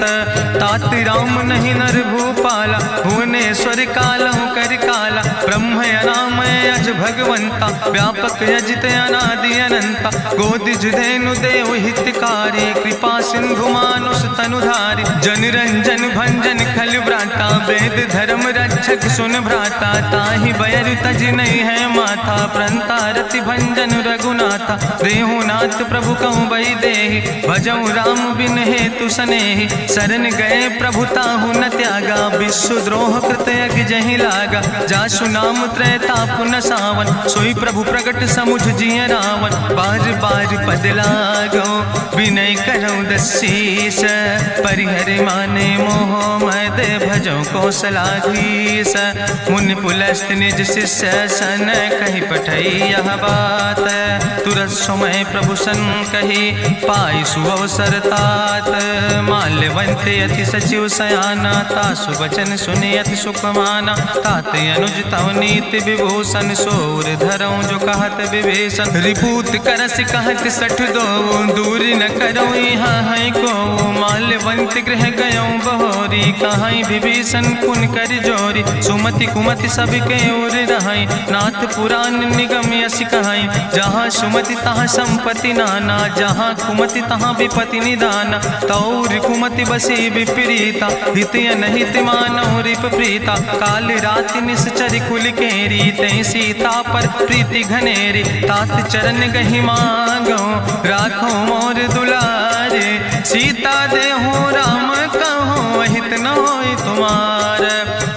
Speaker 1: तात राम नहीं नर भूपाला। भुवनेश्वर कालहु कर काला, ब्रह्म अनामय अज भगवंता। व्यापक अजित अनादि अनंता, गोदिज धेनु देव हितकारी। कृपा सिंधु मानुष तनुधारी, जन रंजन भंजन खल व्राता। वेद धर्म रक्षक सुन भ्राता, ताहि बयर तज नहीं है माथा। प्रंता रति भंजन रघुनाथा, देहु नाथ प्रभु कहूँ बई देहि। भजऊ राम बिन हेतु सनेहि, शरण गए प्रभु ताहु न त्यागा। विश्व द्रोह कृत यज्ञ जहि लागा, जासु नाम त्रैताप न सावन, सोई प्रभु प्रगट समुझ जिय रावण। बार बार पद लागो विनय करौ दसीस, परिहर माने मोह मद भजो कौशलाधीश। मुनि पुलस्त निज शिष्य सन, कहि पठई यह बात। तुरत समय प्रभु सन कही, पाई सुअवसर तात। माल्यवंत अति सचिव सयाना, तासु वचन सुनि अति सुख माना। तात अनुज तव नीति विभूषण, सोर धरऊं जो कहत विभीषण। रिपूत करस कहत सठ दो, दूर न करऊं यहाँ है को। माल्यवंत गृह गयऊं बहोरी, कहाई विभीषण पुन कर जोरी। सुमति कुमति सबके ओर रहाई, नाथ पुराण निगम यस कहाई। जहाँ सुमति तहाँ संपत्ति नाना, जहाँ कुमति तहाँ विपति निदाना। तौर कुमति बसी विपरीता, हित अनहित मानव रिप प्रीता। काल राति निश्चर कुल केरी, तै सीता पर प्रीति घनेरी। तात चरण गहि मांगो, राखो मोर दुलारे। सीता देहु राम कहो, अहित न होय तुम्हार।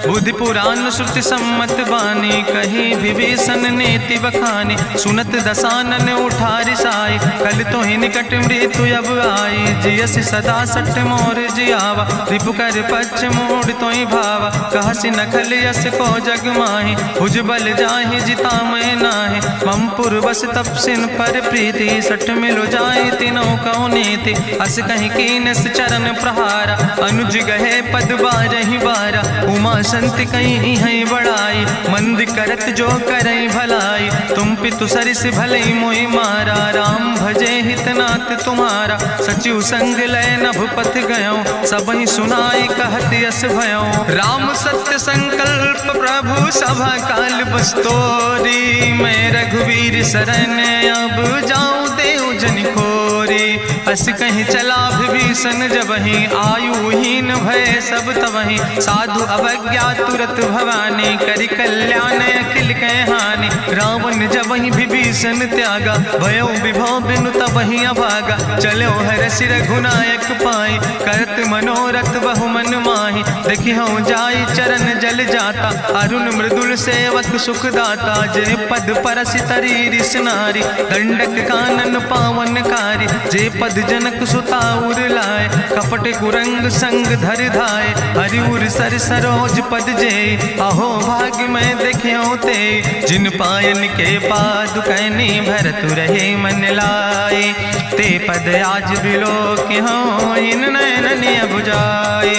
Speaker 1: बुद्धि पुराण श्रुति सम्मत बानी, कही विभीषण नीति बखानी। सुनत दसानन उठारि साई, कल तो ही निकट मृत्यु अब आई। जियस सदा सठ मोर जियावा, रिपु कर पक्ष मोड़ तो ही भावा। कहसि नखल यस को जग माही, भुज बल जाहि जिता मैं नाही। ममपुर बस तपसिन पर प्रीति, सठ मिलो जाए तीनों कौ नीति। अस कहीं कीनस चरण प्रहारा, अनुज गहे पद बारहि बारा। उमा संत कहीं है बड़ाई, मंद करत जो करई भलाई। तुम पितु सरिस भलई मोहि मारा, राम भजे हितनाथ तुम्हारा। सचिव संग लय नभ पथ गयो, सबहि सुनाई कहत यस भयो। राम सत्य संकल्प प्रभु सभा काल बस्तोरी। मैं रघुवीर शरण अब जाऊं देव जन खोरी। अस कहीं चला विभीषण जबहि, आयुहीन भय सब तबहि। साधु अवज्ञा तुरत भवानी, करि कल्याण अखिल कै हानि। रावण जबहि विभीषण त्यागा, भयो विभव बिनु तबहि अभागा। चलो हरषि रघुनायक पाई, करत मनोरथ बहु मन माही। देखियो जाई चरण जल जाता, अरुण मृदुल सेवक सुख दाता। जे पद परसि तरी रिस नारी, दंडक कानन पावन कारी। जे पद जनक सुता उर लाए, कपट कुरंग संग धर धाय। हरिउर सर सरोज पद जे, अहो भाग्य मैं देख्यो ते। जिन पायन के पादु कैनी, भरत रहे मन लाए। ते पद आज बिलोक हो, इन नयन बुझाए।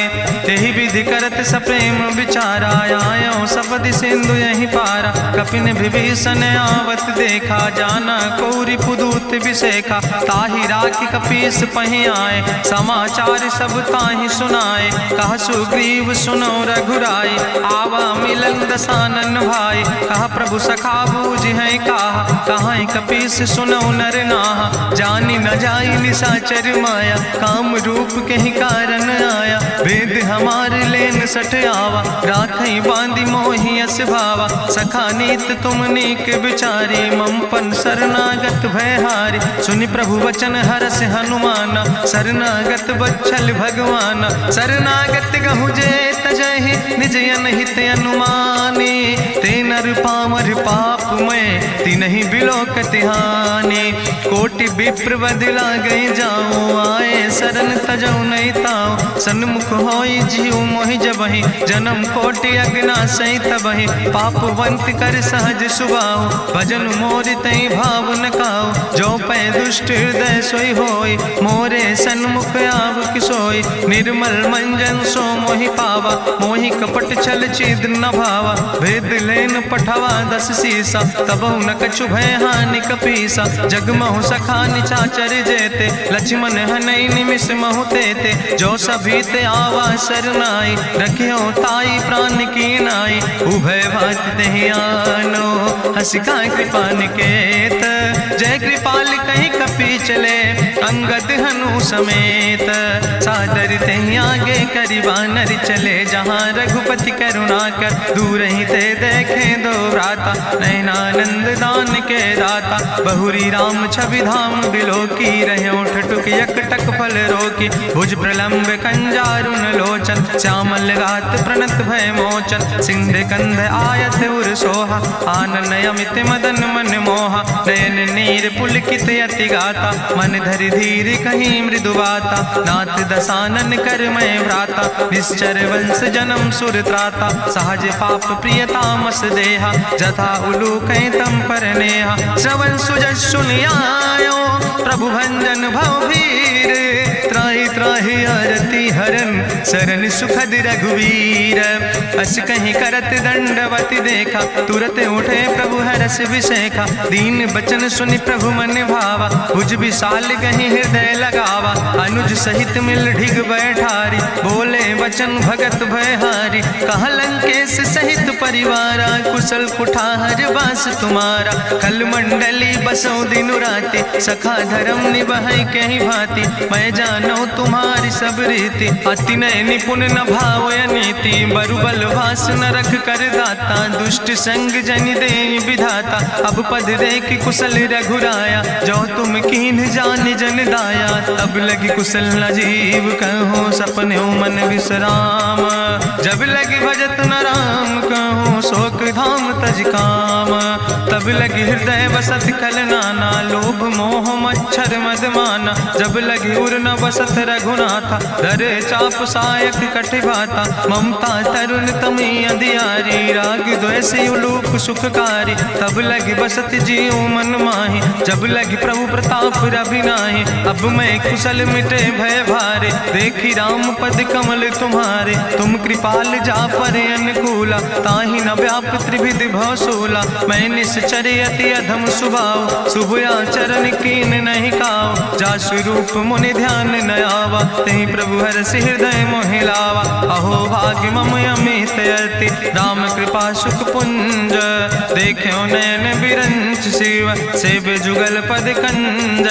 Speaker 1: तेहि विधि करत सप्रेम विचारा, आयो सपदि सिंधु यही पारा। कपिन विभीषण आवत देखा, जाना कौरि पुदूत विशेखा। ताहि राखि कपीस पहि आए, समाचार सब ताहि सुनाए। कह सुग्रीव सुनो रघुराई, आवा मिलन दसानन भाई। कह प्रभु सखा बूझ है काहा, कहाँ कपीस सुनो नर नाहा। जानी न जाई निशाचर माया, काम रूप के ही कारण आया। वेद हमार लेन सठ आवा, राखई बांधी मोहि यस भावा। सखा नीत तुम नीक विचारी, ममपन शरणागत भयहारी। सुनि प्रभु वचन हरस हनुमाना, शरणागत बच्छल भगवाना। शरणागत गहु जे तजहि, निज अनहित अनुमानी। ते नर पामर पाप में, तिनहि बिलोकत हानि। कोटि विप्र बदला गई जाऊं, आए शरण तजौ नहीं ताऊ। सन्मुख होई जीव मोहि जबहि, जन्म कोटि अग्ना सही तबहि। पापवंत कर सहज सुभाऊ, भजन मोर तई भाव न काऊ। जो पै दुष्ट हृदय सोई होई, मोरे सन्मुख आव किसोई। निर्मल मंजन सो मोहि पावा, मोहि कपट छल छिद्र न भावा। भेद लेन पठवा दस सीसा, तबहु न कछु भय हानि कपीसा। जगमहु सखा निचाचर जेते, लक्ष्मण हनई निमिष महु तेते। जो सभी ते आवा सरनाई, रखियो ताई प्राण की नाई। उभय भात तेहि आनो, हसिका कृपा निकेत। जय कृपाल कहीं कपी चले, अंग अंगद हनु समेत। सादर तहि आगे करि बानर चले, जहाँ रघुपति करुणा कर दूर ही ते देखे दो भ्राता। नयनानंद दान के दाता, बहुरी राम छवि धाम बिलोकी। रहे ठटुक यकटक फल रोकी, भुज प्रलंब कंजारुन लोचन। श्यामल गात प्रणत भय मोचन, सिंध कंध आयत उर सोहा। आनन अमित मदन मन मोहा, नयन नीर पुलकित अति गाता। मन धरि धीर कहीं मृदु बाता, नाथ दसानन कर मैं भ्राता। निश्चर वंश जन्म सुर त्राता, सहज पाप प्रियतामस देहा। जथा उलूक तम पर नेहा, श्रवण सुजस सुनियायो। प्रभु भंजन भव भीर, त्राहि त्राहि आरती हरन। शरण सुखद रघुवीर, अस कहीं करत दंडवत देखा। तुरत उठे प्रभु हरस विशेखा, दीन बचन सुनि प्रभु मन भावा। भुज विशाल कहीं हृदय लगावा, अनुज सहित मिल ढिग बैठारी। बोले वचन भगत भयहारी, कहा लंकेश सहित परिवारा। कुशल कुठार बास तुम्हारा, कल मंडली बसो दिनु राति। सखा धर्म निभाई कहीं भांति, मैं जानो तुम्हारी सब रीति। अति नय निपुण न भाव नीति, बरुबल भास न रख कर दाता। दुष्ट संग जन दे विधाता, अब पद देख कुशल रघुराया। जो तुम कीन जान जन दाया, तब लगी कुशल न जीव कहो। सपने मन विश्राम, जब लगी भजत न राम कहो। शोक धाम तज काम, तब लगी हृदय बसत खल नाना। लोभ मोह मच्छर मद माना, जब लगी उर न बसत रघुनाथा। धर चाप सायक कटिभाता, ममता तरुण तमी अंधियारी। राग द्वेष उलूक सुखकारी, तब लगी बसत जीव मन माही। जब लगी प्रभु प्रताप रवि नाही, अब मैं कुशल मिटे भय भारे। देखी राम पद कमल तुम्हारे, तुम कृपाल जा पर अनुकूला। ताहि न व्याप त्रिविध भवसूला, मैं निश्चर अति अधम स्वभाव। शुभ आचरण कीन नहीं काव, जा स्वरूप मुनि ध्यान न आवा। तेहि प्रभु हरषि हृदय मोहि लावा। अहो भाग्य मम अमित अति, राम कृपा सुख पुंज। देखो नयन बिरंच शिव, सेव जुगल पद कंज।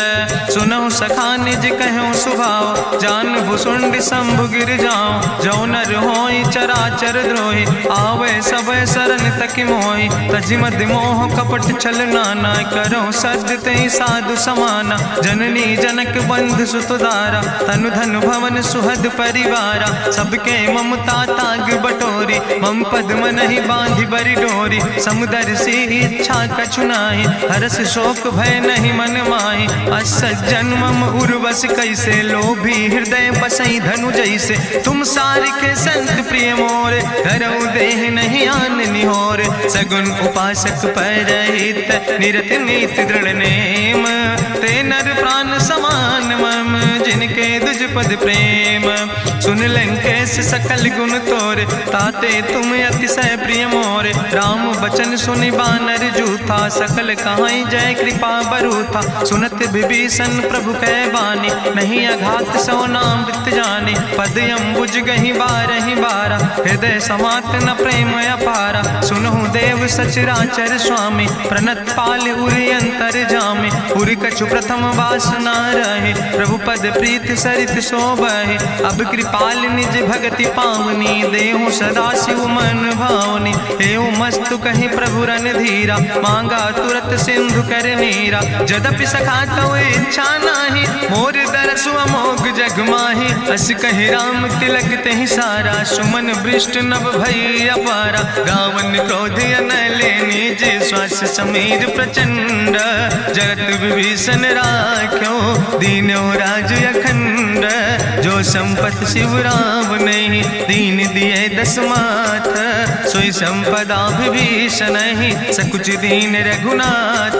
Speaker 1: सुनहु सखा निज कहूँ सुभाव, जान भुसुंड शंभु गिर जाऊं। जो नर होई चराचर द्रोही, आवे सब शरण तक मोहि। तजि मद मोह कपट छल नाना, करो सद तेहि साधु समाना। जननी जनक बंधु सुत दारा, तनु धन भवन सुहद परिवारा। सबके ममता ताग बटोरी, मम पद मन ही बांधि बरी डोरी। समुदर सी इच्छा कछु नाही, हरस शोक भय नहीं मन माही। असज्जन मम उर्वश कैसे, लोभी हृदय बसई धनु जैसे। तुम सारिके संत प्रिय मोरे, धरऊ देह नहीं आन निहोर। सगुन उपासक परहित, निरत नीति दृढ़ नेम। ते नर प्राण समान मम, जिनके दुज पद प्रेम। सुन लंकेश सकल गुण तोरे, ताते तुम अतिशय प्रिय मोरे। राम बचन सुनि बानर जूथा, सकल कहाई जय कृपा बरूथा। सुनत विभीषण प्रभु कै बानी, नहीं अघात सो नाम वृत जानी। पद अम्बुज गहि बारहि बारा, हृदय समात न प्रेम अपारा। सुनहु देव सचराचर स्वामी, प्रणत पाल उरि अंतर जामी। उरि कछु प्रथम वासना रहे, प्रभु पद प्रीत सरित शोभहि। अब कृपाल निज भगति पावनी, देहु सदा शिव मन भावनी। एवं मस्तु कहि प्रभु रन धीरा, मांगा तुरत सिंधु कर नीरा। जदपि सखा तो इच्छा नाही, मोर दरसु अमोघ जग माही। अस कहि राम तिलक तेहि सारा, सुमन वृष्ट नभ भई अपारा। गावन क्रोध अनले निज, श्वास समीर प्रचंड। जगत विभीषण राख्यो, दीनो राज अखंड। जो संपत शिव राम नहीं, दीन दिए दस माथ। सोई संपदा विभीषण ही, सकुच दीन रघुनाथ।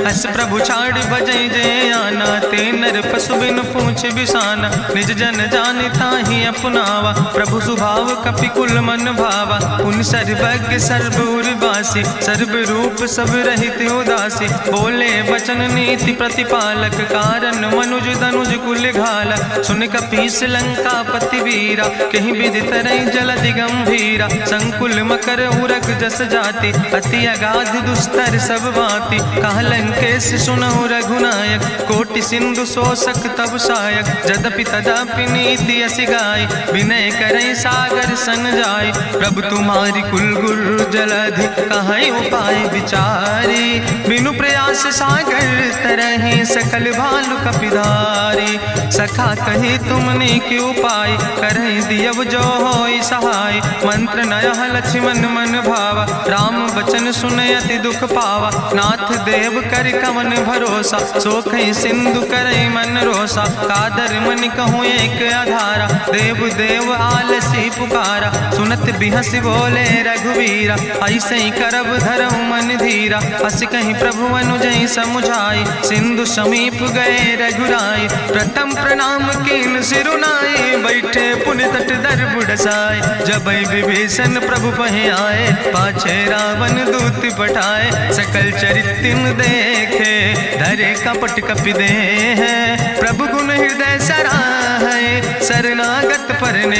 Speaker 1: अस प्रभु छाड़ भजई जय आना, ते नर पशु बिन पूछ बिसाना। निज जन जानिता ही अपनावा, प्रभु स्वभाव कपिकुल मन भावा। उन सर्वज्ञ सर्वउर्वासी, सर्व रूप सब रहित उदासी। बोले वचन नीति प्रतिपालक, कारण मनुज दनुज कुल घाला। सुन कपीस लंका पति वीरा, कहीं विधि तरई जलधि गंभीरा। संकुल मकर उरग जस जाति, अति अगाध दुस्तर सब भांति। कहा लंकेश सुनहु रघुनायक, कोटि सिंधु सो तोषक तब सायक, जदपि तदपि नीति असि गाय, विनय करई सागर सन जाय। प्रभु तुम्हारी कुल गुरु जलधि, कहीं उपाय विचारी, बिनु प्रयास सागर तरहि, सकल भालु कपिधारी। सखा कही तुमने के उपाय, करहि दियव जो होई सहाय। मंत्र नयह लक्ष्मण मन भावा, राम बचन सुनय अति दुख पावा। नाथ देव कर कवन भरोसा, सोखई सिंधु करई मन रोसा। कादर मन कहूँ एक आधारा, देव देव आलसी पुकारा। सुनत बिहस बोले रघुवीरा, ऐसे ही करब धरऊ मन धीरा। हस कहीं प्रभु अनुजय समुझाई, सिंधु समीप गए रघुराई। प्रथम प्रणाम कीन सिरुनाई, बैठे पुनि तट दर बुढ़साए। जब विभीषण प्रभु पहे आए, पाछे रावण दूत पठाए। सकल चरित्र देखे, धरे कपट कपि दे है। प्रभु गुण हृदय सराहै, शरणागत परने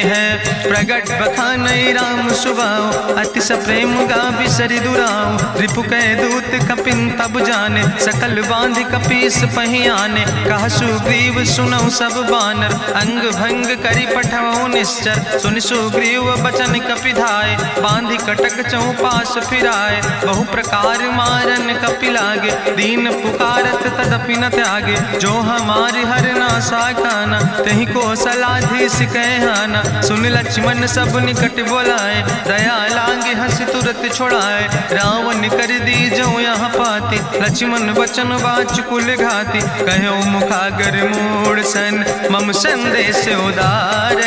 Speaker 1: है। प्रगट बखानई राम सुभाओ, अति सप्रेम गावि सरि दुराओ। रिपु कै दूत कपिन तब जाने, सकल बांधि कपीस पहि आने। कहा सुग्रीव सुनौ सब बानर, अंग भंग करि पठवौ निश्चर। सुनि सुग्रीव बचन कपि धाय, बांधि कटक चौपास फिराए। बहु प्रकार मारन कपि लागे, दीन पुकारत तदपि न त्यागे। जो हमारि हर ना साकाना, तहि कौशलाधीश कहना। सुन लक्ष्मण सब निकट बोलाए, दया लागे हंस तुरत छोड़ाए। रावण कर दी जो यहाँ पाती, लक्ष्मण बचन बाच कुल घाती। कहो मुखागर मूढ़ सन, मम संदेश उदार।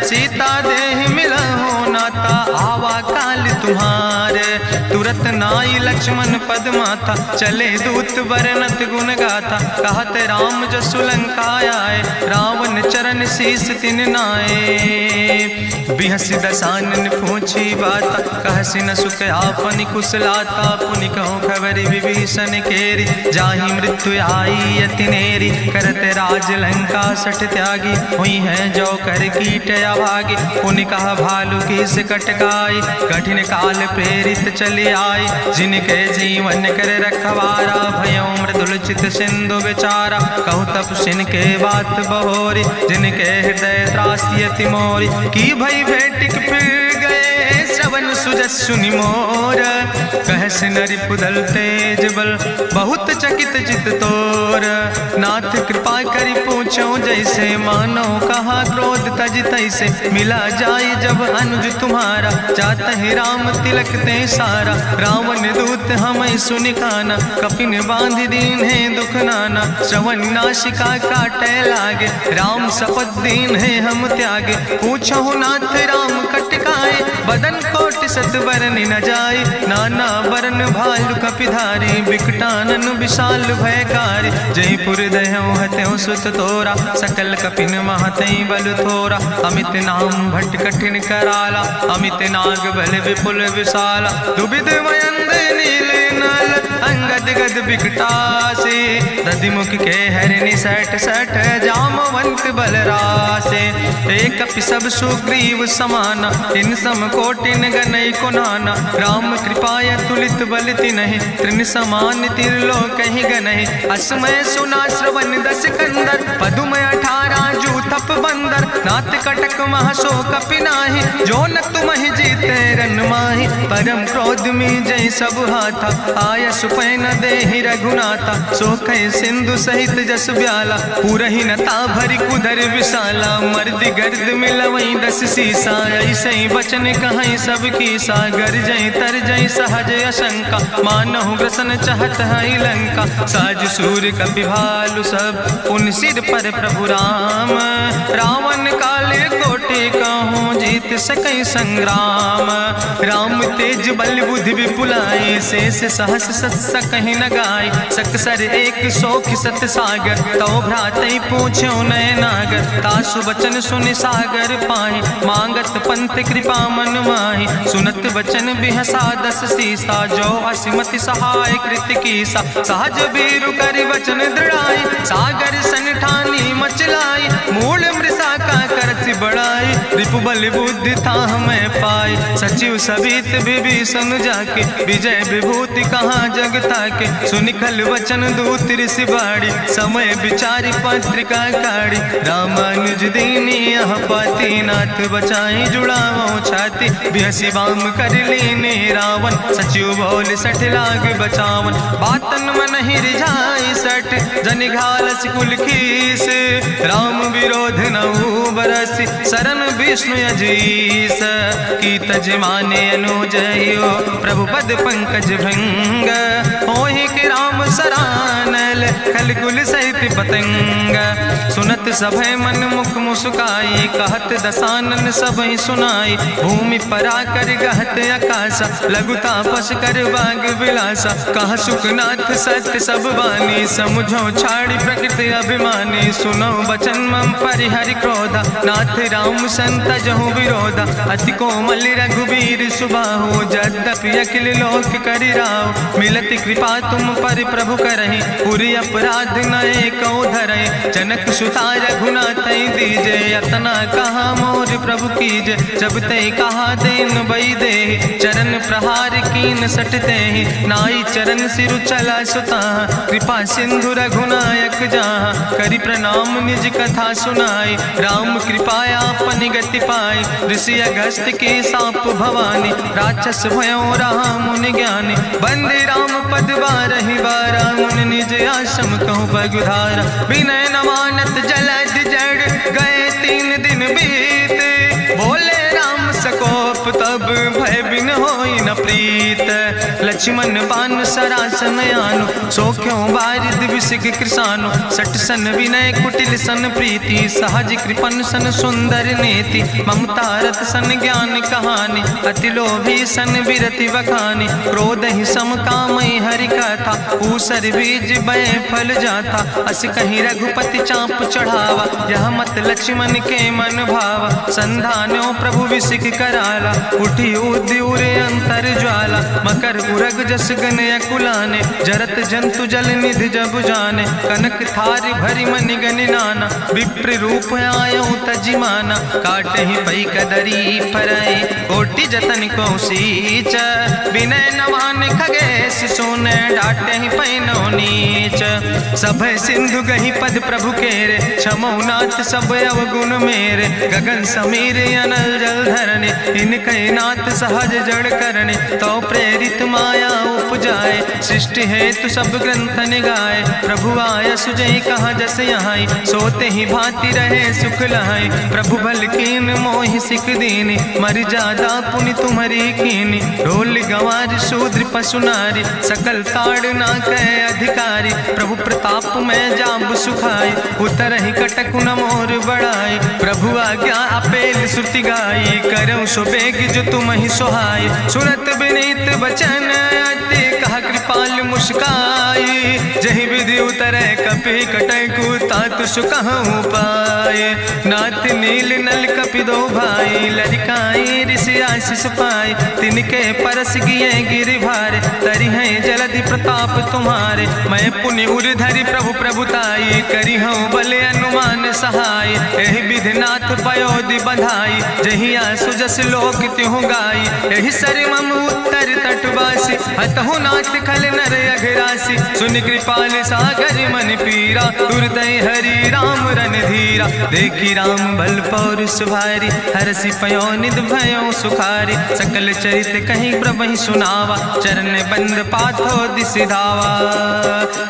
Speaker 1: सीता देह मिला हो नाता, आवा काल तुम्हारे। तुरत नाई लक्ष्मण पद माथा, चले दूत बरनत गुण गाथा। कहत राम जसु लंका आए, रावण चरण शीस तिन नाए। बिहसी दसानन पूछी बाता, कहसी न सुख आपन कुशलाता। पुनि कहूँ खबरि विभीषण केरी, जाहि मृत्यु आई अति नेरी। करत राज लंका सठ त्यागी, हुई है जो कर कीट अभागी। पुनि कहा भालू कीस कटकाई, कठिन काल प्रेरित चली आई। जिनके जीवन कर रखवारा, भयो मृदुल चित सिंधु विचारा। कहूँ तप सिन के बात बहोरी, जिनके हृदय त्रासी अति मोरी। की भई भेटिक फिर गए, श्रवण सुजस सुनि मोर। कहस नरि पुदल तेज बल, बहुत चकित चित तोर। नाथ कृपा करि पूछो जैसे, मानो कहा क्रोध तज तैसे। मिला जाय जब अनुज तुम्हारा, जात है राम तिलक ते सारा। रावण दूत हमें सुनि काना, कपिन बांध दीन है दुख नाना। श्रवण नासिका काटे लागे, राम शपथ दीन है हम त्यागे। पूछो नाथ राम कटकाए, बदन कोटि सत बरन न जाए। नाना बरन भालु कपिधारी, बिकटानन विशाल भयकारी। जयपुर दह्यों हत्यों सुत तोरा, सकल कपिन महतई बल थोरा। अमित नाम भट्ट कठिन कराला, अमित नाग बल विपुल विशाला। दुबिध मयंद नील नल, अंगद गद बिकटासे। दधिमुख के हरिणि सठ सठ, जामवंत बलरासे। एक कपि सब सुग्रीव समाना, इन सम कोटिन गनई को नाना। राम कृपाय तुलित बल तिन्हि, त्रिन समान तिरलोक ही गनहि। असमय सुना श्रवण दस कंदर, पदुमय 18 जूथप बंदर। नाथ कटक महसो कपि नाहि, जो न तुमहि जीते रन माहि। परम क्रोध में जय सब हाथा, आय सुपै न देहि रघुनाथा। सो कह सिंधु सहित जस ब्याला, पूरहि नता भरि कुधर विशाला। मर्द गर्द मिलवई 10 सीसा, ऐसे बचन कहीं सब की सागर। जय तर जय सहज अशंका, मानहु ग्रसन चाहत है लंका। साज सूर कपि भालु सब, पुन सिर पर प्रभु राम। रावण काले कोटि कहूँ, जीत सकई संग्राम। राम तेज बल बुद्धि विपुलाई, शेष सहस सत कहीं न गाय। सकसर 100 सत सागर, तो भ्रातई पूछो नय नागर। तासु बचन सुनि सागर पाहि, मांगत पंथ कृपा मन माहि। सुनत बचन बिहसा 10 सीसा, जो असिमति सहाय कृत कीसा। सहज बीरु करि वचन दृढ़ाई, सागर सन ठानी मचलाई। मूल मृषा का करसि बड़ाई, रिपु बल बुद्धि था हमें पाई, सचिव सबित विभीषण जाके, विजय विभूति कहाँ जग ताके। सुनि खल वचन दूत ऋषि बाड़ी, समय विचारी पत्रिका काढ़ी। रामानुज दीनी यह पाती, नाथ बचाई जुड़ावो छाती। बिहसी बाम कर लीने रावण, सचिव बोल सठ लाग बचावन। बातन मन ही रिझाई सठ, जनि घालस कुल खीस। राम विरोध नहु बरसी, शरण विष्णु अजीस। की तज माने अनुजयो, प्रभु पद पंकज भंग। होहि के राम सरानल, खल कुल सहित पतंग। सुनत सभय मन मुख मुस्काई, कहत दसानन सबहि सुनाई। भूमि परा कर गहत आकाशा, लघु तापस कर बाग विलासा। कहा सुखनाथ सत्य सब बानी, समुझो छाड़ी प्रकृति अभिमानी। सुनो बचन मम परिहरि क्रोधा, नाथ राम संत जहु विरोधा। अति कोमल रघुबीर सुबाहु, यद्यपि अखिल लोक करि राव। मिलति कृपा तुम पर प्रभु करहि, पुरि अपराध नए कौ धरहि। जनक सुता रघुनाथ दीजे, यतना कहा मोर प्रभु कीजे। जब ते कहा देन बई दे, चरण प्रहार कीन सट देहि। नाई चरण सिरु चला सुता, कृपा सिंधु रघुनायक जहाँ। करि प्रणाम निज कथा सुनाई, राम कृपाया अपनी गति पाई। ऋषि अगस्त के साप भवानी, राक्षस भयो रहा मुनि ज्ञानी। बंदे राम पद बारहि बारा, मुनि निज आश्रम कहु पगुधारा। विनय न मानत जलद जड़, गए 3 दिन बीते। बोले राम सकोप तब, भय बिन होई न प्रीत। लक्ष्मण बान सरासन यानु, सो क्यों बारिद विसिग कृसानु। सठ सन विनय कुटिल सन प्रीति, सहज कृपन सन सुंदर नीति। ममता रत सन ज्ञान कहानी, अति लोभी सन विरति बखानी। क्रोध ही सम कामई हरि कथा, ऊसर बीज बय फल जाता। अस कहीं रघुपति चाप चढ़ावा, यह मत लक्ष्मण के मन भावा। संधान्यो प्रभु विसिक कराला, उठी उद्यूर अंतर ज्वाला। मकर उरग जस गन अकुलाने, जरत जंतु जल निधि जब जाने। कनक थारी भरी मनि गनि नाना, विप्र रूप आयो तजिमाना। काटहि पई कदरी फरई, कोटि जतन को सींच। विनय नवान खगेश सोने, डाटहि पैनो नीच। सब सिंधु गहि पद प्रभु केरे, क्षमो नाथ सब अवगुण मेरे। गगन समीर अनल जल धरने, इनके नाथ सहज जड़ करने। तो प्रेरित माया उपजाए, सृष्टि हेतु सब ग्रंथ निगाए। प्रभु आय सुजई कहा जस यहाँ, सोते ही भांति रहे सुख लहाई। प्रभु भल कीन मोहि सिख दीनी, मर जादा पुनि तुम्हारी कीनी। ढोल गंवार शूद्र पशु नारी, सकल ताड़ ना कहे अधिकारी। प्रभु प्रताप में जाब सुखाई, उतर ही कटक न मोर बढ़ाई। प्रभु आज्ञा अपेल श्रुति गाई, करऊँ सो बेग जो तुम ही सोहाई। सुनत विनीत बचन अति, कहा कृपाल मुस्काई। जहि विधि उतरे कपि कटकु, तातु सुकहु पाए। नाथ नील नल कपि दो भाई, लरिकाई ऋषि आशीष पाए। तिनके परस गिए गिरि भारे, तरि हैं जलधि प्रताप तुम्हारे। मैं पुनि उर धरि प्रभु प्रभुताई, करी हूँ बल अनुमान सहाय। एहि विधि नाथ पयोधि बधाई, जहिया सुजस लोक त्यों गाई। एहि सर मम उत्तर तटवासी, हतहु नाथ खल नर अघरासी। सुनि कृपाल सागर मन पीरा, तुरतै हरि राम रणधीरा। देखी राम बल पौरुष भारी, हरसि पयो निध भयो सुखारी। सकल चरित कहीं प्रभु सुनावा, चरण बंद पाथो दिसि धावा।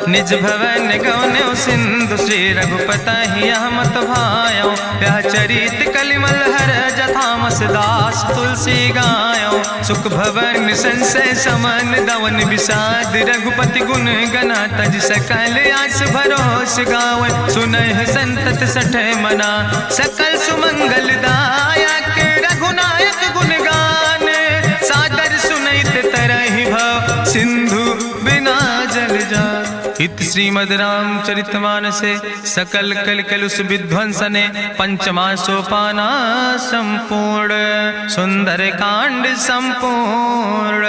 Speaker 1: निज भवन गौन्यो सिंधु, श्री रघुपति यह मत भायो। यह चरित कलिमल हर जथामस, दास तुलसी गायो। सुख भवन संशय समन, दवन विषाद रघुपति गुण गना। तज सकल आस भरोस गावे, सुनहि संतत सठ मना। सकल सुमंगल दायक, रघुनायक गुण गाने। सादर सुनैत तरहि भव, सिंधु बिना जल जा। इत श्रीमद् रामचरितमानसे सकल कलकलुष विध्वंसने। पंचमा सोपाना संपूर्ण, सुंदर कांड संपूर्ण।